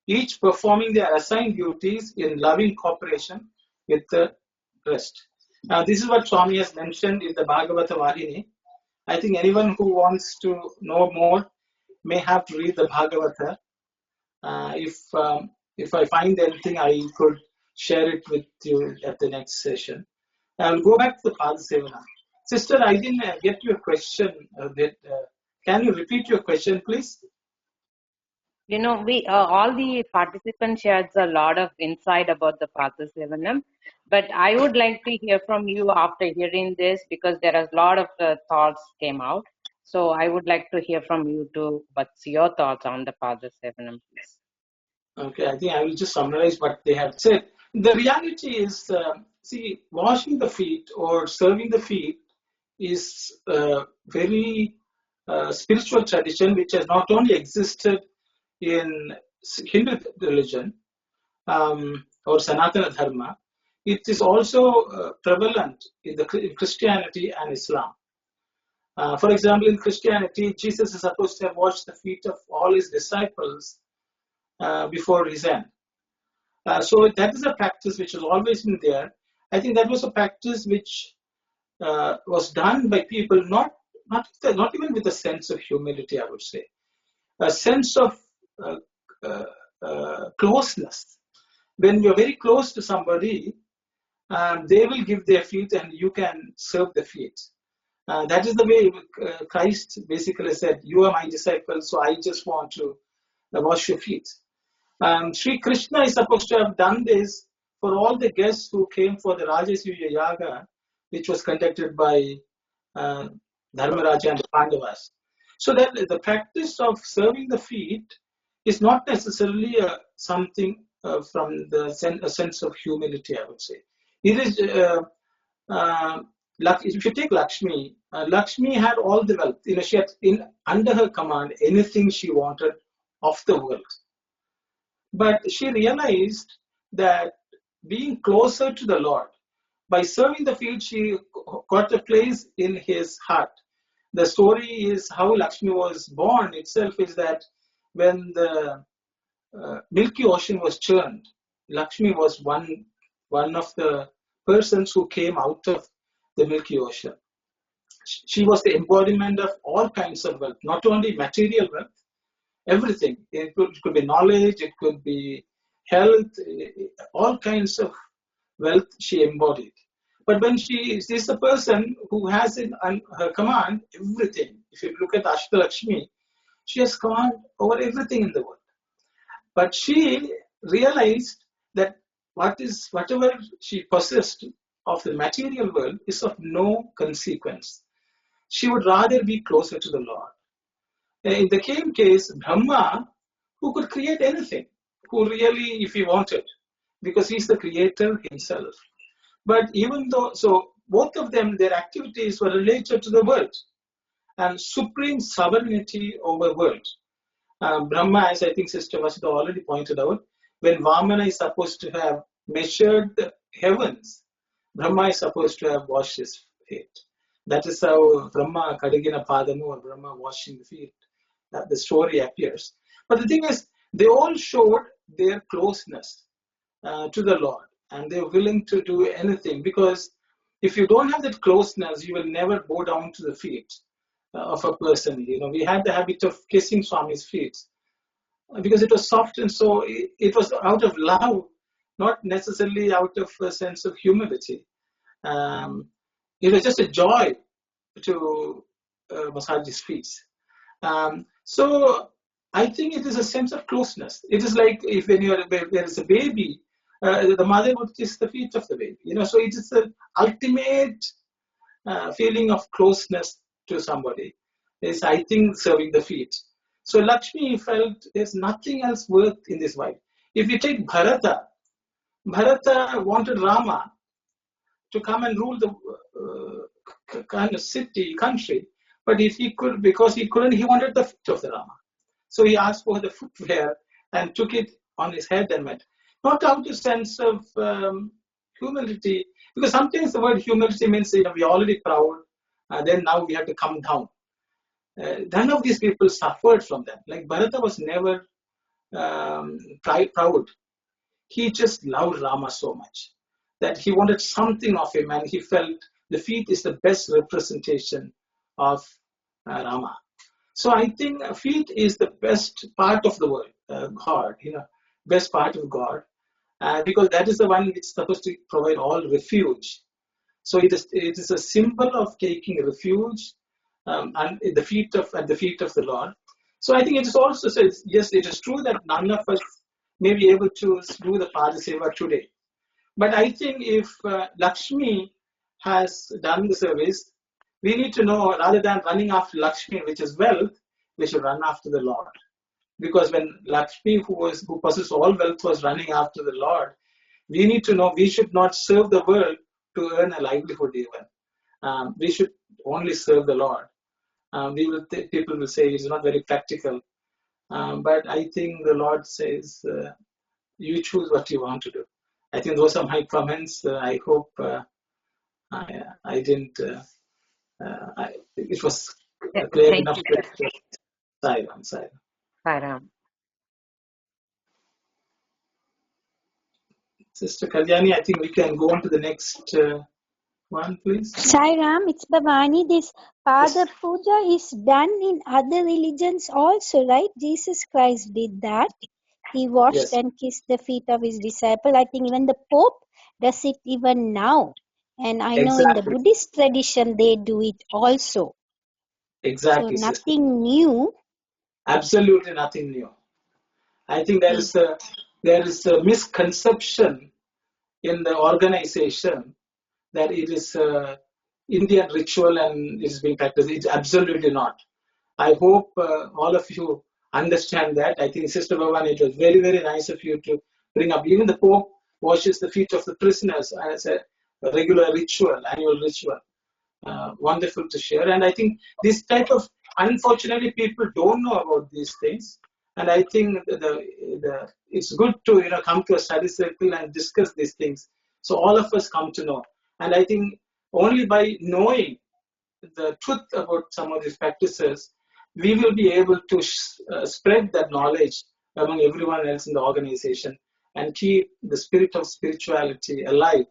each performing their assigned duties in loving cooperation with the rest. Now, this is what Swami has mentioned in the Bhagavata Vahini. I think anyone who wants to know more may have to read the Bhagavata. If I find anything, I could share it with you at the next session. I will go back to the Padasevana. Sister, I didn't get your question. Can you repeat your question, please? We all the participants shared a lot of insight about the Pada Sevanam, but I would like to hear from you after hearing this because there are a lot of thoughts came out. So I would like to hear from you too. What's your thoughts on the Pada Sevanam, please? Okay, I think I will just summarize what they have said. The reality is, washing the feet or serving the feet is a very spiritual tradition which has not only existed in Hindu religion or Sanatana Dharma, it is also prevalent in Christianity and Islam. For example, in Christianity, Jesus is supposed to have washed the feet of all his disciples before his end. So that is a practice which has always been there. I think that was a practice which was done by people not even with a sense of humility, I would say, a sense of closeness. When you're very close to somebody, they will give their feet and you can serve the feet. That is the way Christ basically said, you are my disciple, so I just want to wash your feet. Sri Krishna is supposed to have done this for all the guests who came for the Rajasuya Yaga, which was conducted by Dharmaraja and the Pandavas. So that the practice of serving the feet is not necessarily something from a sense of humility, I would say. It is, if you take Lakshmi, Lakshmi had all the wealth. She had under her command anything she wanted of the world. But she realized that being closer to the Lord, by serving the field, she got a place in his heart. The story is how Lakshmi was born itself is that when the Milky Ocean was churned, Lakshmi was one of the persons who came out of the Milky Ocean. She was the embodiment of all kinds of wealth, not only material wealth, everything. It could be knowledge, it could be health, all kinds of wealth she embodied. But when she is a person who has in her command everything. If you look at Ashtalakshmi, she has command over everything in the world. But she realized that whatever she possessed of the material world is of no consequence. She would rather be closer to the Lord. In the same case, Brahma, who could create anything, who really, if he wanted, because he's the creator himself. But even though, so both of them, their activities were related to the world and supreme sovereignty over world. Brahma, as I think Sister Vasudha already pointed out, when Vamana is supposed to have measured the heavens, Brahma is supposed to have washed his feet. That is how Brahma Kadigina Padamu, or Brahma washing the feet, the story appears. But the thing is, they all showed their closeness to the Lord, and they're willing to do anything, because if you don't have that closeness, you will never bow down to the feet of a person. We had the habit of kissing Swami's feet because it was soft, and so it was out of love, not necessarily out of a sense of humility. It was just a joy to massage his feet. So I think it is a sense of closeness. It is like if when there is a baby, the mother would kiss the feet of the baby. So it is the ultimate feeling of closeness to somebody. Is, I think, serving the feet. So Lakshmi felt there's nothing else worth in this life. If you take Bharata wanted Rama to come and rule the kind of country, but if he could, because he couldn't, he wanted the feet of the Rama. So he asked for the footwear and took it on his head and went. Not out of sense of humility, because sometimes the word humility means we're already proud, then now we have to come down. None of these people suffered from that. Like Bharata was never proud. He just loved Rama so much that he wanted something of him, and he felt the feet is the best representation of Rama. So I think feet is the best part of the world, God, best part of God, because that is the one which is supposed to provide all refuge. So it is a symbol of taking refuge and at the feet of the Lord. So I think it is also said, yes, it is true that none of us may be able to do the Padaseva today. But I think if Lakshmi has done the service, we need to know, rather than running after Lakshmi, which is wealth, we should run after the Lord. Because when Lakshmi, who possesses all wealth, was running after the Lord, we need to know we should not serve the world to earn a livelihood even. We should only serve the Lord. People will say it's not very practical. But I think the Lord says, you choose what you want to do. I think those are my comments. I hope I didn't. It was clear Thank enough. you, Sai Ram. Sister Kalyani, I think we can go on to the next one, please. Sai Ram, it's Bhavani. This Pada Puja is done in other religions also, right? Jesus Christ did that. He washed Yes. and kissed the feet of his disciple. I think even the Pope does it even now. And I know in the Exactly. Buddhist tradition, they do it also. Exactly, So sister. nothing new. Absolutely nothing new. I think there is a misconception in the organization that it is Indian ritual and it is being practiced. It's absolutely not. I hope all of you understand that. I think, Sister Bhavan, it was very, very nice of you to bring up. Even the Pope washes the feet of the prisoners as a regular ritual, annual ritual. Wonderful to share. And I think this type of, unfortunately, people don't know about these things. And I think it's good to come to a study circle and discuss these things, so all of us come to know. And I think only by knowing the truth about some of these practices, we will be able to spread that knowledge among everyone else in the organization and keep the spirit of spirituality alive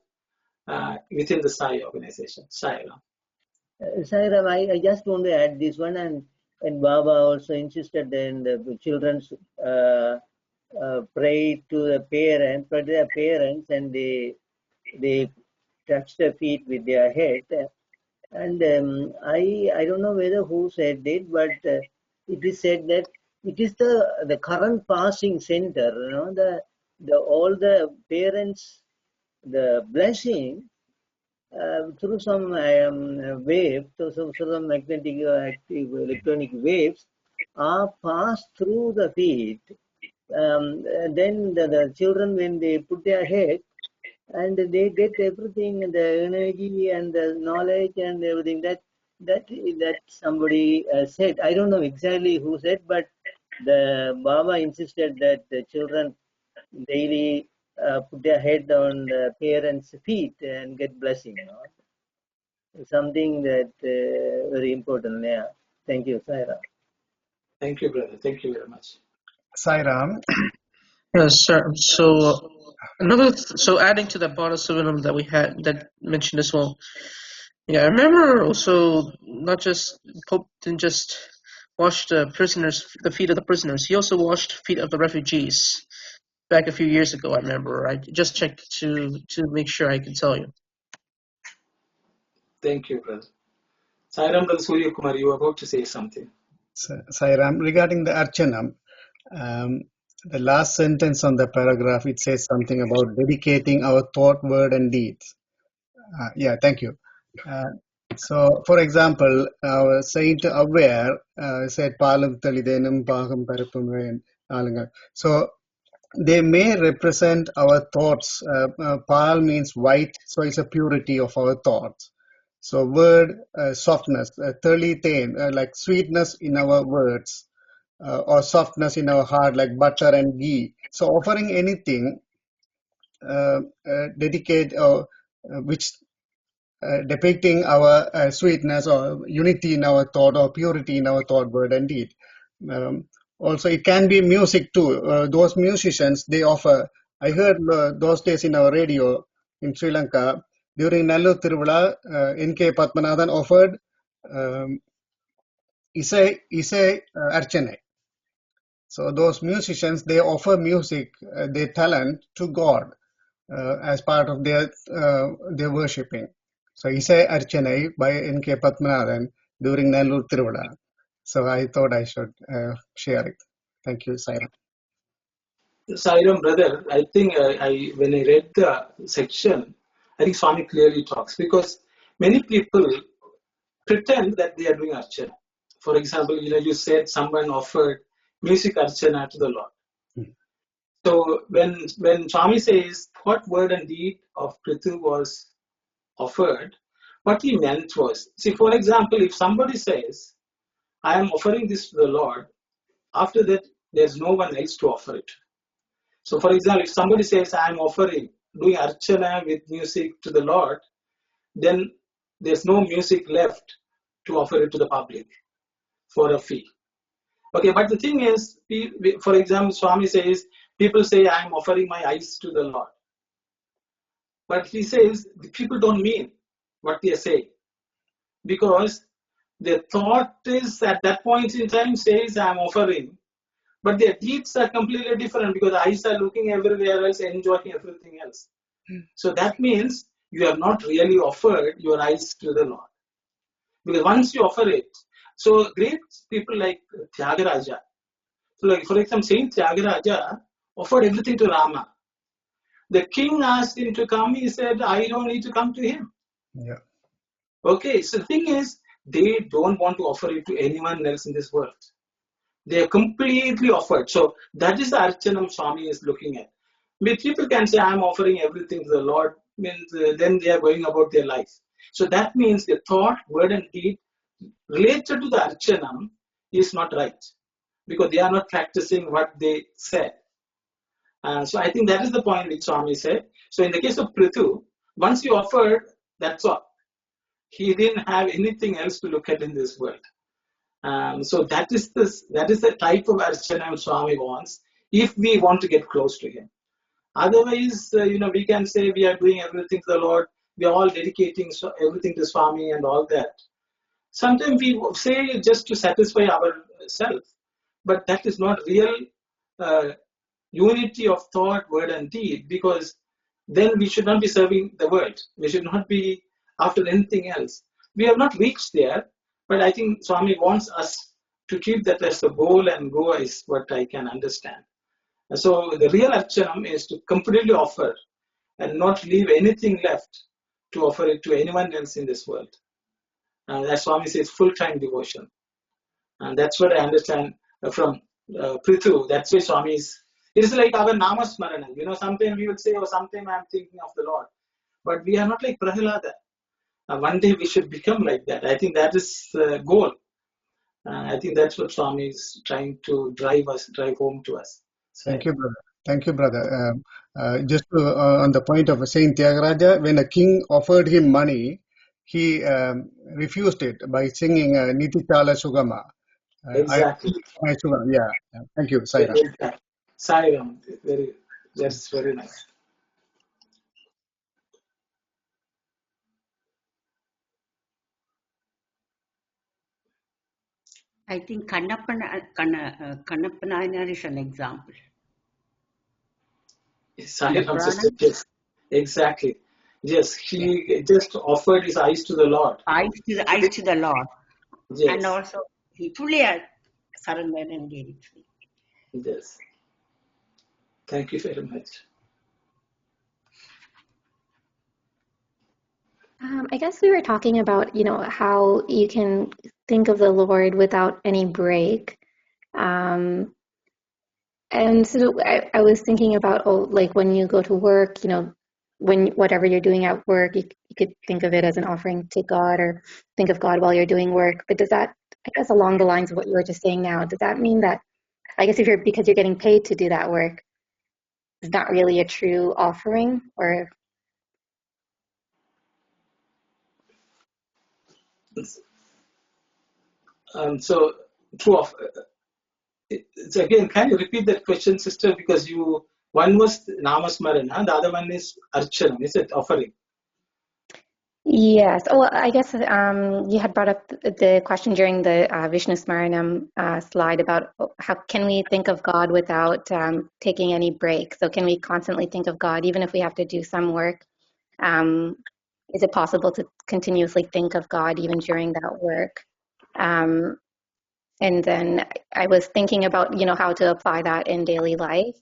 within the Sai organization. Sai Ram. Sai Ram, I just want to add this one, and Baba also insisted that the children pray to the parents, and they touch their feet with their head. And I don't know whether who said it, but it is said that it is the current passing center. All the parents, the blessing through some wave, through some magnetic active electronic waves are passed through the feet. Then the children, when they put their head, and they get everything, the energy and the knowledge and everything that somebody said. I don't know exactly who said, but the Baba insisted that the children daily put their head on the parents' feet and get blessing. Something that very important. Yeah. Thank you, Saira. Thank you, brother. Thank you very much. Sairam. Yes, sir. So so adding to the Bodhisattva that we had that mentioned as well. Yeah, I remember also not just Pope didn't just wash the feet of the prisoners. He also washed feet of the refugees. Back a few years ago, I remember. I just checked to make sure I can tell you. Thank you, brother. Sairam Brother Surya Kumar, you were about to say something. Sairam, regarding the Archanam, the last sentence on the paragraph, it says something about dedicating our thought, word, and deeds. Yeah, thank you. So, for example, our Saint Aware said, Palam Talidenam Pagam Parapum. So, they may represent our thoughts. Pal means white, so it's a purity of our thoughts. So, word, softness, Talithen, like sweetness in our words, or softness in our heart, like butter and ghee. So, offering anything dedicate which depicting our sweetness or unity in our thought or purity in our thought, word, and deed. Also, it can be music too. Those musicians, they offer. I heard those days in our radio in Sri Lanka during Nellur Tiruvila, N.K. Padmanathan offered Isai Archane. So those musicians, they offer music, their talent to God as part of their worshipping. So Isai Archanai by N.K. Padmanathan during Nellur Tiruvila. So I thought I should share it. Thank you, Sairam. Sairam, brother, I think when I read the section, I think Swami clearly talks, because many people pretend that they are doing Archana. For example, you said someone offered music Archana to the Lord. So when Swami says what word and deed of Prithu was offered, what he meant was, see, for example, if somebody says, I am offering this to the Lord, after that, there's no one else to offer it. So, for example, if somebody says, I am doing Archana with music to the Lord, then there's no music left to offer it to the public for a fee. Okay, but the thing is, for example, Swami says, people say, I am offering my eyes to the Lord. But he says, the people don't mean what they say, because their thought is at that point in time says, I am offering. But their deeds are completely different, because eyes are looking everywhere else, enjoying everything else. So that means you have not really offered your eyes to the Lord. Because once you offer it, so great people like Tyagaraja, so like for example, Saint Tyagaraja offered everything to Rama. The king asked him to come, he said, I don't need to come to him. Yeah. Okay, so the thing is, they don't want to offer it to anyone else in this world. They are completely offered. So that is the Archanam Swami is looking at. But people can say, I'm offering everything to the Lord, means then they are going about their life. So that means the thought, word, and deed related to the Archanam is not right, because they are not practicing what they said. So I think that is the point which Swami said. So in the case of Prithu, once he offered, that's all. He didn't have anything else to look at in this world. So that is the type of Archana Swami wants, if we want to get close to him. Otherwise, we can say we are doing everything to the Lord, we are all dedicating everything to Swami and all that. Sometimes we say just to satisfy ourselves, but that is not real unity of thought, word, and deed, because then we should not be serving the world. We should not be after anything else. We have not reached there, but I think Swami wants us to keep that as a goal and go, is what I can understand. And so the real Archanam is to completely offer and not leave anything left to offer it to anyone else in this world. As Swami says, full-time devotion. And that's what I understand from Prithu. That's why Swami is. It is like our Namasmarana. Sometimes we would say, oh, sometimes I'm thinking of the Lord. But we are not like Prahlada. One day we should become like that. I think that is the goal. I think that's what Swami is trying to drive home to us. Thank you, brother. Thank you, brother. Just on the point of Saint Tyagaraja, when a king offered him money, he refused it by singing Niti Chala Sugama. Exactly. Yeah. Thank you, Sai Ram. Exactly. Sai Ram, that's very nice. I think Kannappa is an example. Sai The Ram Purana, sister, yes, exactly. Yes, he just offered his eyes to the Lord. eyes to the Lord. Yes. And also he fully surrendered and gave it free. Yes. Thank you very much. I guess we were talking about, how you can think of the Lord without any break. And so I was thinking about, like when you go to work, when whatever you're doing at work, you could think of it as an offering to God or think of God while you're doing work. But does that, I guess along the lines of what you were just saying now, does that mean that, I guess because you're getting paid to do that work, it's not really a true offering or? So true of it's again, can you repeat that question, sister? Because one was Namasmarana, the other one is Archanam, is it offering? Yes. Oh, well, I guess you had brought up the question during the Vishnu Smaranam slide about how can we think of God without taking any break? So can we constantly think of God even if we have to do some work? Is it possible to continuously think of God even during that work? And then I was thinking about, how to apply that in daily life.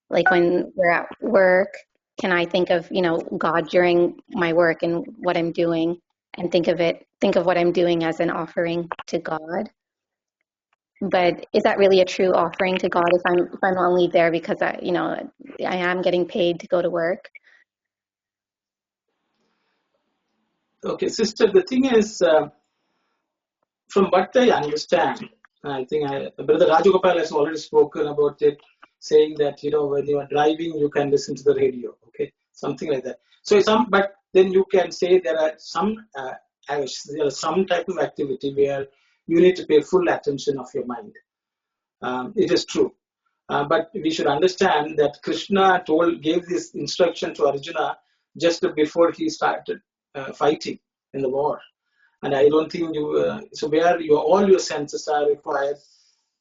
Like when we're at work, can I think of, God during my work and what I'm doing and think of what I'm doing as an offering to God? But is that really a true offering to God if I'm only there because I am getting paid to go to work? Okay, sister, the thing is, from what I understand, I think Brother Rajagopal has already spoken about it, saying that, when you are driving, you can listen to the radio, okay, something like that. So but then you can say there are some type of activity where you need to pay full attention of your mind. It is true. But we should understand that Krishna gave this instruction to Arjuna just before he started fighting in the war. And I don't think so where all your senses are required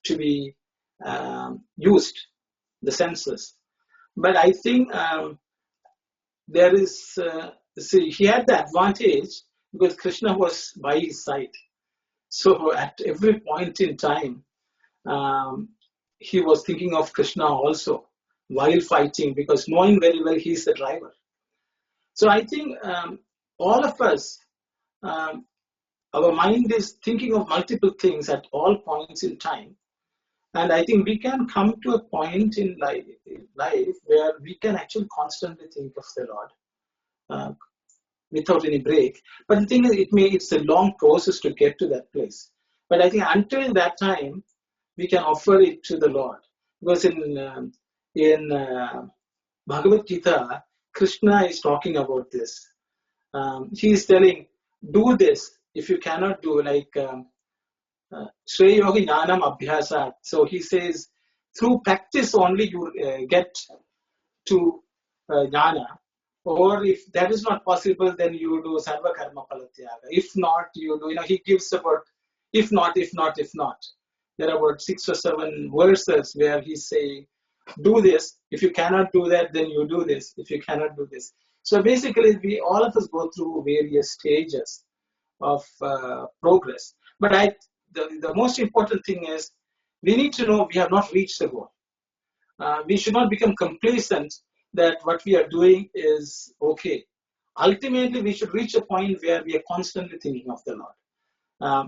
to be used, the senses. But I think there is, he had the advantage because Krishna was by his side. So at every point in time, he was thinking of Krishna also while fighting because knowing very well he's the driver. So I think all of us, our mind is thinking of multiple things at all points in time. And I think we can come to a point in life where we can actually constantly think of the Lord without any break. But the thing is, it's a long process to get to that place. But I think until that time, we can offer it to the Lord. Because in Bhagavad Gita, Krishna is talking about this. He is telling, do this. If you cannot do, like Shreya Yogi Jnanam Abhyasat. So he says, through practice only you get to jnana. Or if that is not possible, then you do sarva karma palatyaga. If not, you do, he gives about if not. There are about 6 or 7 verses where he's saying, do this. If you cannot do that, then you do this. If you cannot do this. So basically, all of us go through various stages of progress. But the most important thing is we need to know we have not reached the goal. We should not become complacent that what we are doing is okay. Ultimately, we should reach a point where we are constantly thinking of the Lord.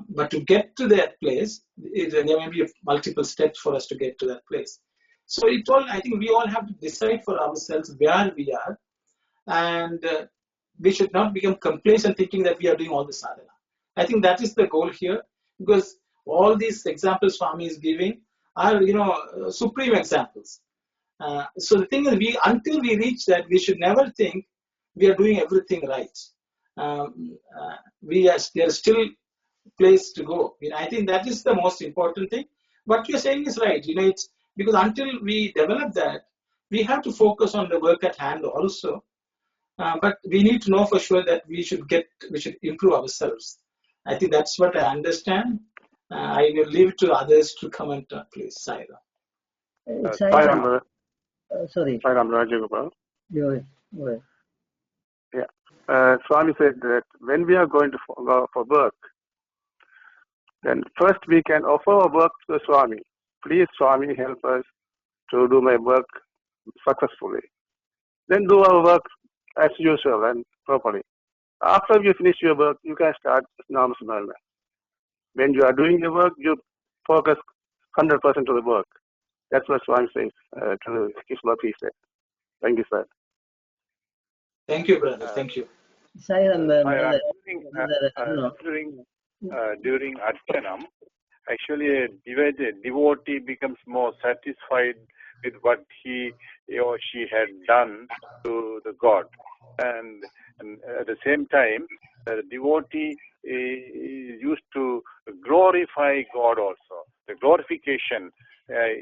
But to get to that place, there may be multiple steps for us to get to that place. So I think we all have to decide for ourselves where we are, and we should not become complacent thinking that we are doing all the sadhana. I think that is the goal here, because all these examples Swami is giving are, supreme examples. So the thing is, until we reach that, we should never think we are doing everything right. There are still place to go. I think that is the most important thing. What you're saying is right. It's because until we develop that, we have to focus on the work at hand also. But we need to know for sure that we should improve ourselves. I think that's what I understand. I will leave it to others to comment on, please. Saira. Sairam, sorry. Sairam Rajagopal. Go ahead. Yeah. Swami said that when we are going to go for work, then first we can offer our work to the Swami. Please, Swami, help us to do my work successfully. Then do our work as usual and properly. After you finish your work, you can start Nam Smarana. When you are doing the work, you focus 100% to the work. That's what Swami says to his what he said. Thank you, sir. Thank you, brother. Thank you. Sairam, during Archanam, actually a devotee becomes more satisfied with what he or she had done to the God. And at the same time, the devotee is used to glorify God also. The glorification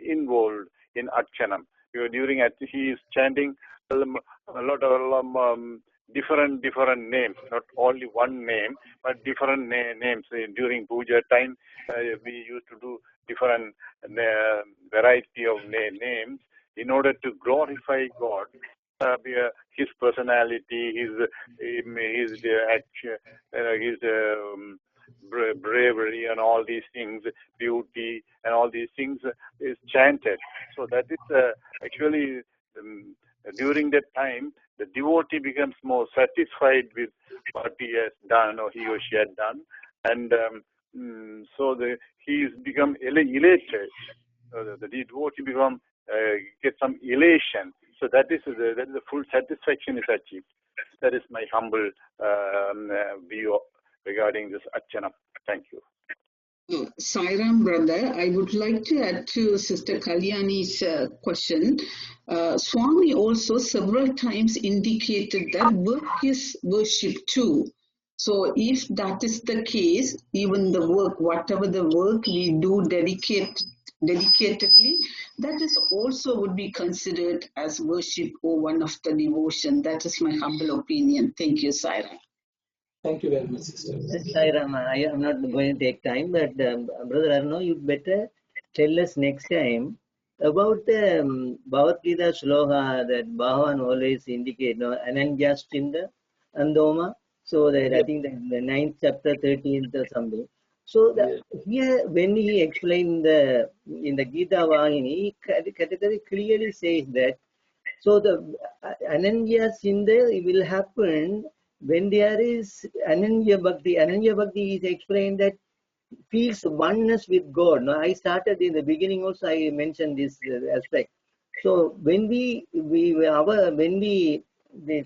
involved in Archanam. During he is chanting a lot of different names, not only one name, but different names. During puja time, we used to do different variety of names in order to glorify God. His personality, his action, his bravery, and all these things, beauty, and all these things is chanted. So that is actually during that time, the devotee becomes more satisfied with what he has done or he or she had done, and so he is become elated. The devotee get some elation. So that is the full satisfaction is achieved. That is my humble view regarding this Archana. Thank you. Sairam, brother, I would like to add to Sister Kalyani's question. Swami also several times indicated that work is worship too. So if that is the case, even the work, whatever the work we do dedicatedly, that is also would be considered as worship or one of the devotion. That is my humble opinion. Thank you, Sairam. Thank you very much, sister. Sairam, I am not going to take time, but Brother Arno, you better tell us next time about the Bhagavad Gita shloka that Bhagavan always indicate, Ananyas Chinda Andoma. So that I think the 9th chapter, 13th or something. So here, when he explained in the Gita Vahini, he categorically clearly says that. So the Ananya Chinda will happen when there is Ananya Bhakti. Ananya Bhakti is explained that feels oneness with God. Now, I started in the beginning also, I mentioned this aspect. So when we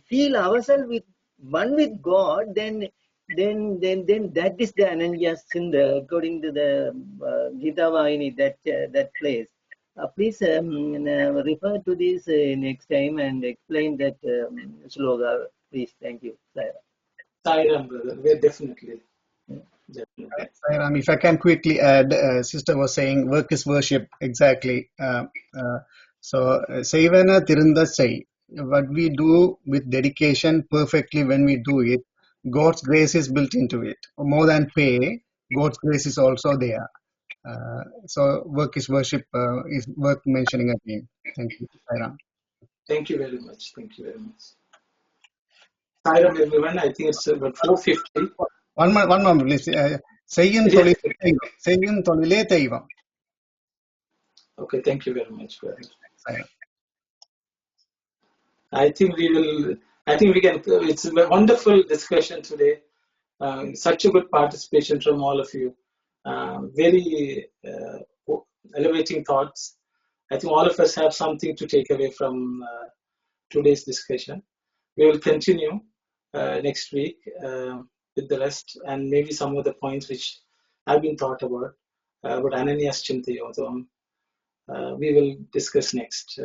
feel ourselves with one with God, then that is the Ananya Chinda according to the Gita Vahini, that place. Please refer to this next time and explain that sloga, please. Thank you, Sairam, brother. We're definitely. Sairam, if I can quickly add, sister was saying work is worship. Exactly. So, Seivana Tirunda Sai. What we do with dedication perfectly when we do it, God's grace is built into it. More than pay, God's grace is also there. So work is worship is worth mentioning again. Thank you, Sairam. Thank you very much. Thank you very much. Sairam, everyone. I think it's about 4:50. One more, please. Seyyum tolile teivam. Okay, thank you very much, brother. Sairam. I think we can. It's a wonderful discussion today. Such a good participation from all of you. Very elevating thoughts. I think all of us have something to take away from today's discussion. We will continue next week with the rest and maybe some of the points which have been thought about Ananyas Chintayodam. We will discuss next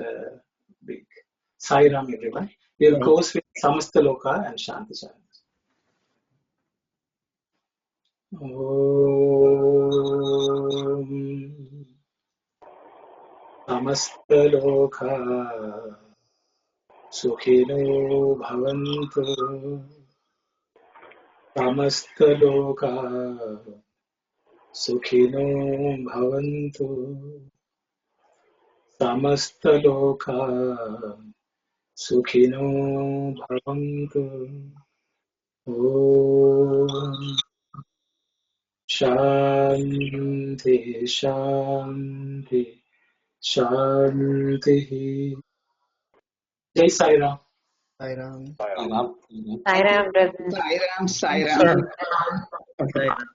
week. Sai Ram, everyone. We will close with Samasta Loka and Shanti Shanti. Om Samastaloka Sukhino Bhavantu. Samastaloka Sukhino Bhavantu. Samastaloka Sukhino Bhavantu. Om Shanti Shanti Shanti. Jai Sai Ram. Sai Ram. Sai Ram. Sai Ram, brother. Sai Ram, Sai Ram. Sir. Sai Ram.